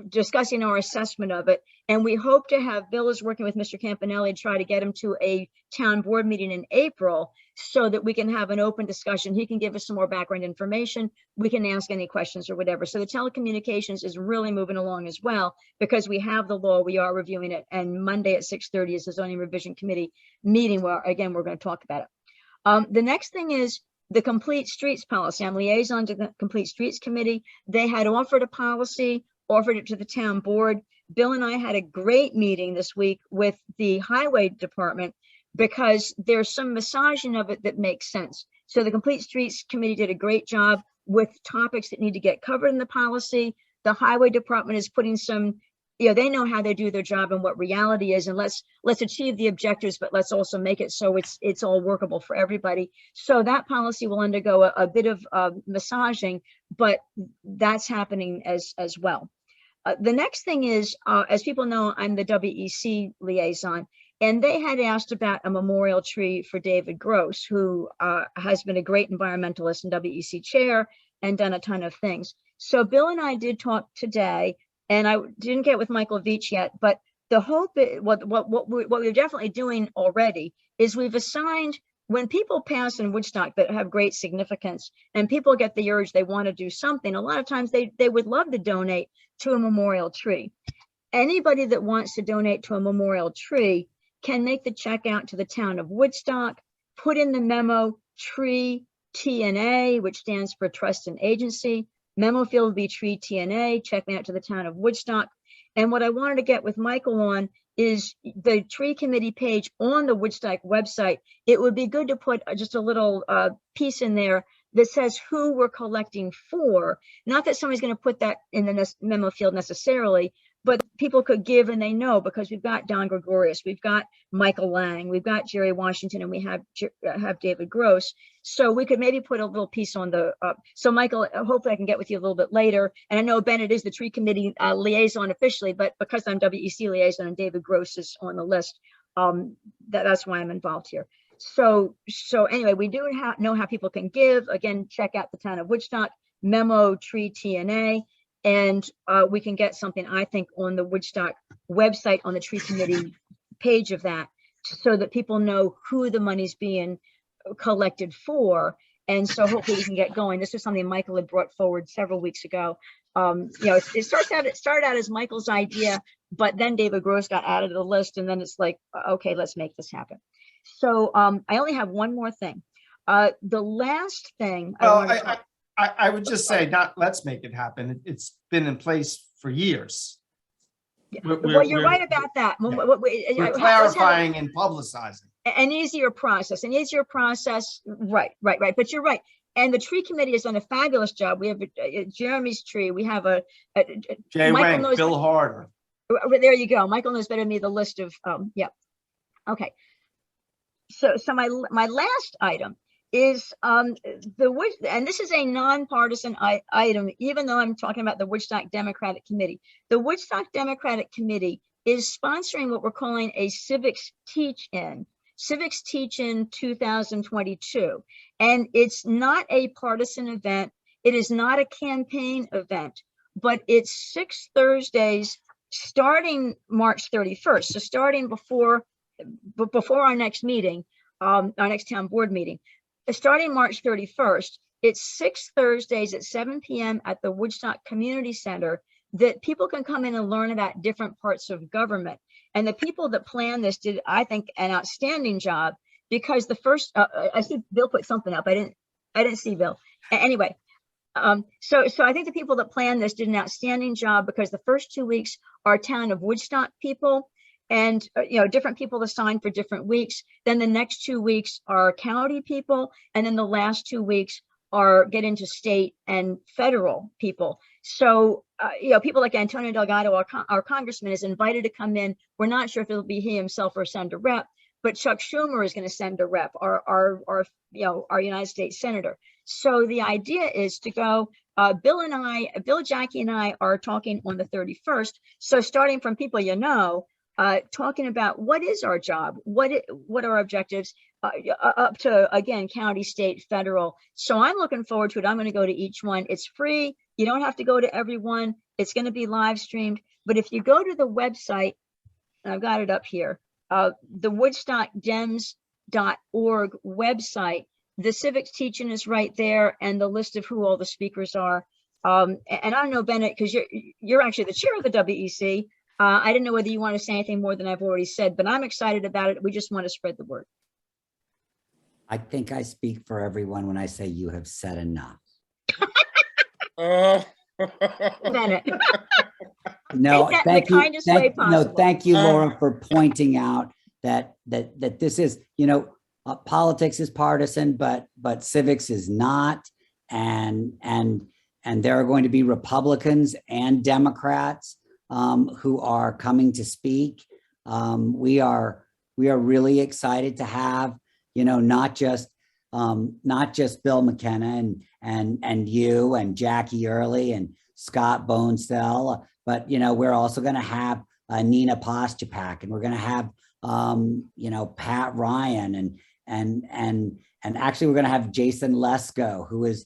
discussing our assessment of it. And we hope to have, Bill is working with Mr. Campanelli to try to get him to a town board meeting in April so that we can have an open discussion. He can give us some more background information. We can ask any questions or whatever. So the telecommunications is really moving along as well, because we have the law, we are reviewing it. And Monday at 6:30 is the zoning revision committee meeting where, again, we're going to talk about it. The next thing is the complete streets policy. I'm liaison to the complete streets committee. They had offered a policy, offered it to the town board. Bill and I had a great meeting this week with the highway department because there's some massaging of it that makes sense. So the complete streets committee did a great job with topics that need to get covered in the policy. The highway department is putting some, they know how they do their job and what reality is, and let's achieve the objectives, but let's also make it so it's all workable for everybody. So that policy will undergo a bit of massaging, but that's happening as well. The next thing is, as people know, I'm the WEC liaison, and they had asked about a memorial tree for David Gross, who has been a great environmentalist and WEC chair and done a ton of things. So Bill and I did talk today, and I didn't get with Michael Veach yet, but the hope, what we're definitely doing already is we've assigned, when people pass in Woodstock that have great significance and people get the urge they want to do something, a lot of times they would love to donate to a memorial tree. Anybody that wants to donate to a memorial tree can make the check out to the town of Woodstock, put in the memo, tree, TNA, which stands for Trust and Agency. Memo field will be tree TNA, check me out to the town of Woodstock. And what I wanted to get with Michael on is the tree committee page on the Woodstock website. It would be good to put just a little piece in there that says who we're collecting for. Not that somebody's going to put that in the memo field necessarily, but people could give and they know, because we've got Don Gregorius, we've got Michael Lang, we've got Jerry Washington, and we have David Gross. So we could maybe put a little piece on the, so Michael, hopefully I can get with you a little bit later. And I know Bennett is the tree committee liaison officially, but because I'm WEC liaison and David Gross is on the list, that's why I'm involved here. So anyway, we do know how people can give. Again, check out the town of Woodstock, memo tree TNA, and we can get something, I think, on the Woodstock website on the tree committee page of that, so that people know who the money's being collected for. And so hopefully we can get going. This is something Michael had brought forward several weeks ago. It started out as Michael's idea, but then David Gross got added to the list, and then it's like, okay, let's make this happen. So I only have one more thing. The last thing I would just say, not let's make it happen. It's been in place for years. Well, you're right about that. We're clarifying and publicizing. An easier process, right. But you're right. And the tree committee has done a fabulous job. We have Jeremy's tree. We have Jay Wang, Bill Harder. There you go. Michael knows better than me the list of, yeah. Okay. So my last item is and this is a nonpartisan item, even though I'm talking about the Woodstock Democratic Committee. The Woodstock Democratic Committee is sponsoring what we're calling a Civics Teach-In 2022. And it's not a partisan event. It is not a campaign event, but it's 6 Thursdays starting March 31st. So starting before our next meeting, our next town board meeting, starting March 31st, it's 6 Thursdays at 7 p.m. at the Woodstock Community Center that people can come in and learn about different parts of government. And the people that planned this did, I think, an outstanding job, because the first, I see Bill put something up. I didn't see Bill. Anyway, so I think the people that planned this did an outstanding job, because the first 2 weeks are town of Woodstock people, and different people assigned for different weeks. Then the next 2 weeks are county people, and then the last 2 weeks get into state and federal people. So people like Antonio Delgado, our congressman, is invited to come in. We're not sure if it'll be he himself or send a rep, but Chuck Schumer is going to send a rep, our United States senator. So the idea is to go. Bill, Jackie, and I are talking on the 31st. So starting from people talking about what is our job, what are our objectives, up to, again, county, state, federal. So I'm looking forward to it. I'm going to go to each one. It's free. You don't have to go to every one. It's going to be live streamed. But if you go to the website, and I've got it up here, the woodstockdems.org website, the civics teaching is right there, and the list of who all the speakers are. And I don't know, Bennett, because you're actually the chair of the WEC. I didn't know whether you want to say anything more than I've already said, but I'm excited about it. We just want to spread the word. I think I speak for everyone when I say you have said enough. Bennett. No, thank you. Thank you, Laura, for pointing out that this is, politics is partisan, but civics is not, and there are going to be Republicans and Democrats who are coming to speak. We are really excited to have, not just Bill McKenna and you and Jackie Early and Scott Bonestell, but we're also going to have Nina Postupak, and we're going to have Pat Ryan, and actually we're going to have Jason Lesko, who is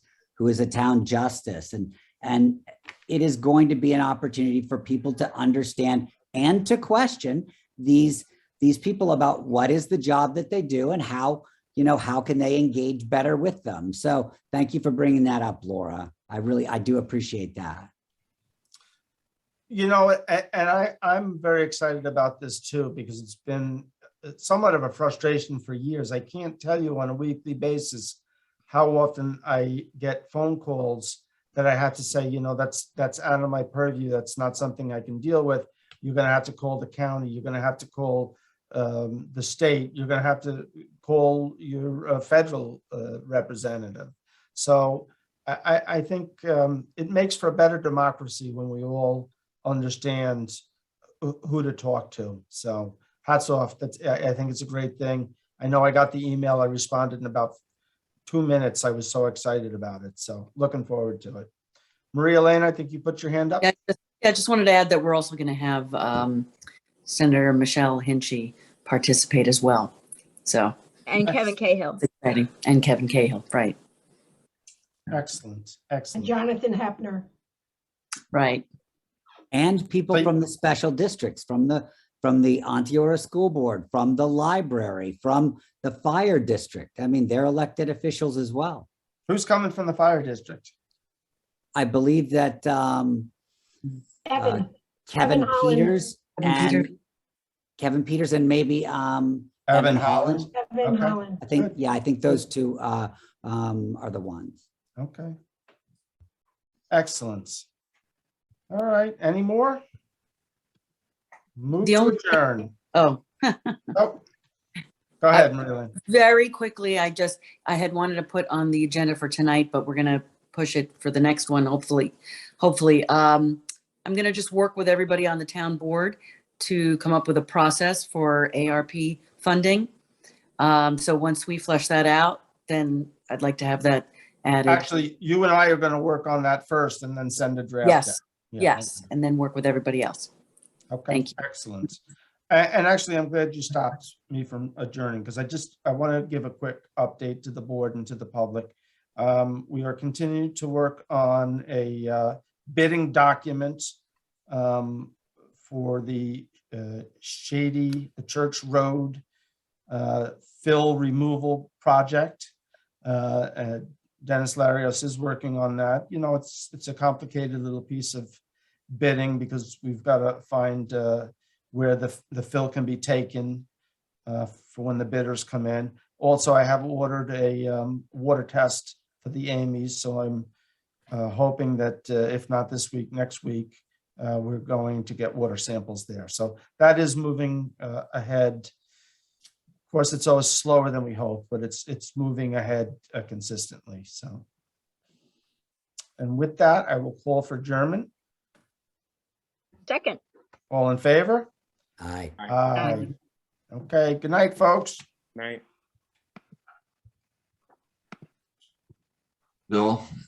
a town justice, and it is going to be an opportunity for people to understand and to question these people about what is the job that they do and how can they engage better with them. So thank you for bringing that up, Laura. I do appreciate that. And I'm very excited about this too, because it's been somewhat of a frustration for years. I can't tell you on a weekly basis how often I get phone calls that I have to say, that's out of my purview. That's not something I can deal with. You're going to have to call the county. You're going to have to call the state. You're going to have to call your federal representative. So I think it makes for a better democracy when we all understand who to talk to. So hats off. I think it's a great thing. I know I got the email. I responded in about 2 minutes. I was so excited about it. So looking forward to it. Maria-Elena, I think you put your hand up. Yeah, I just wanted to add that we're also going to have Senator Michelle Hinchy participate as well. So And Kevin Cahill. it's exciting. And Kevin Cahill, right. Excellent. And Excellent. Jonathan Hepner. Right. And people But- from the special districts, from the Onteora School Board, from the library, from the fire district. I mean, they're elected officials as well. Who's coming from the fire district? I believe that Evan. Kevin Evan Holland. Peters and Kevin Peters and maybe Evan Holland. Evan Okay. Holland. I think, yeah, I think those two are the ones. Okay. Excellent. All right. Any more? Move The to only- adjourn. Oh, Oh, go ahead, Marilyn. very quickly, I had wanted to put on the agenda for tonight, but we're going to push it for the next one, hopefully. I'm going to just work with everybody on the town board to come up with a process for ARP funding. So once we flesh that out, then I'd like to have that added. Actually, you and I are going to work on that first and then send a draft. Yes, out. Yeah, yes, and then work with everybody else. Okay, Thank you. excellent. And actually, I'm glad you stopped me from adjourning because I want to give a quick update to the board and to the public. We are continuing to work on a bidding document for the Church Road fill removal project. Dennis Larios is working on that. It's a complicated little piece of bidding because we've got to find where the fill can be taken for when the bidders come in. Also, I have ordered a water test for the Amy's, so I'm hoping that if not this week, next week, we're going to get water samples there. So that is moving ahead. Of course, it's always slower than we hope, but it's moving ahead consistently. So, and with that, I will call for adjournment. Second. All in favor? Aye. Aye. Okay, good night, folks. Right. Bill?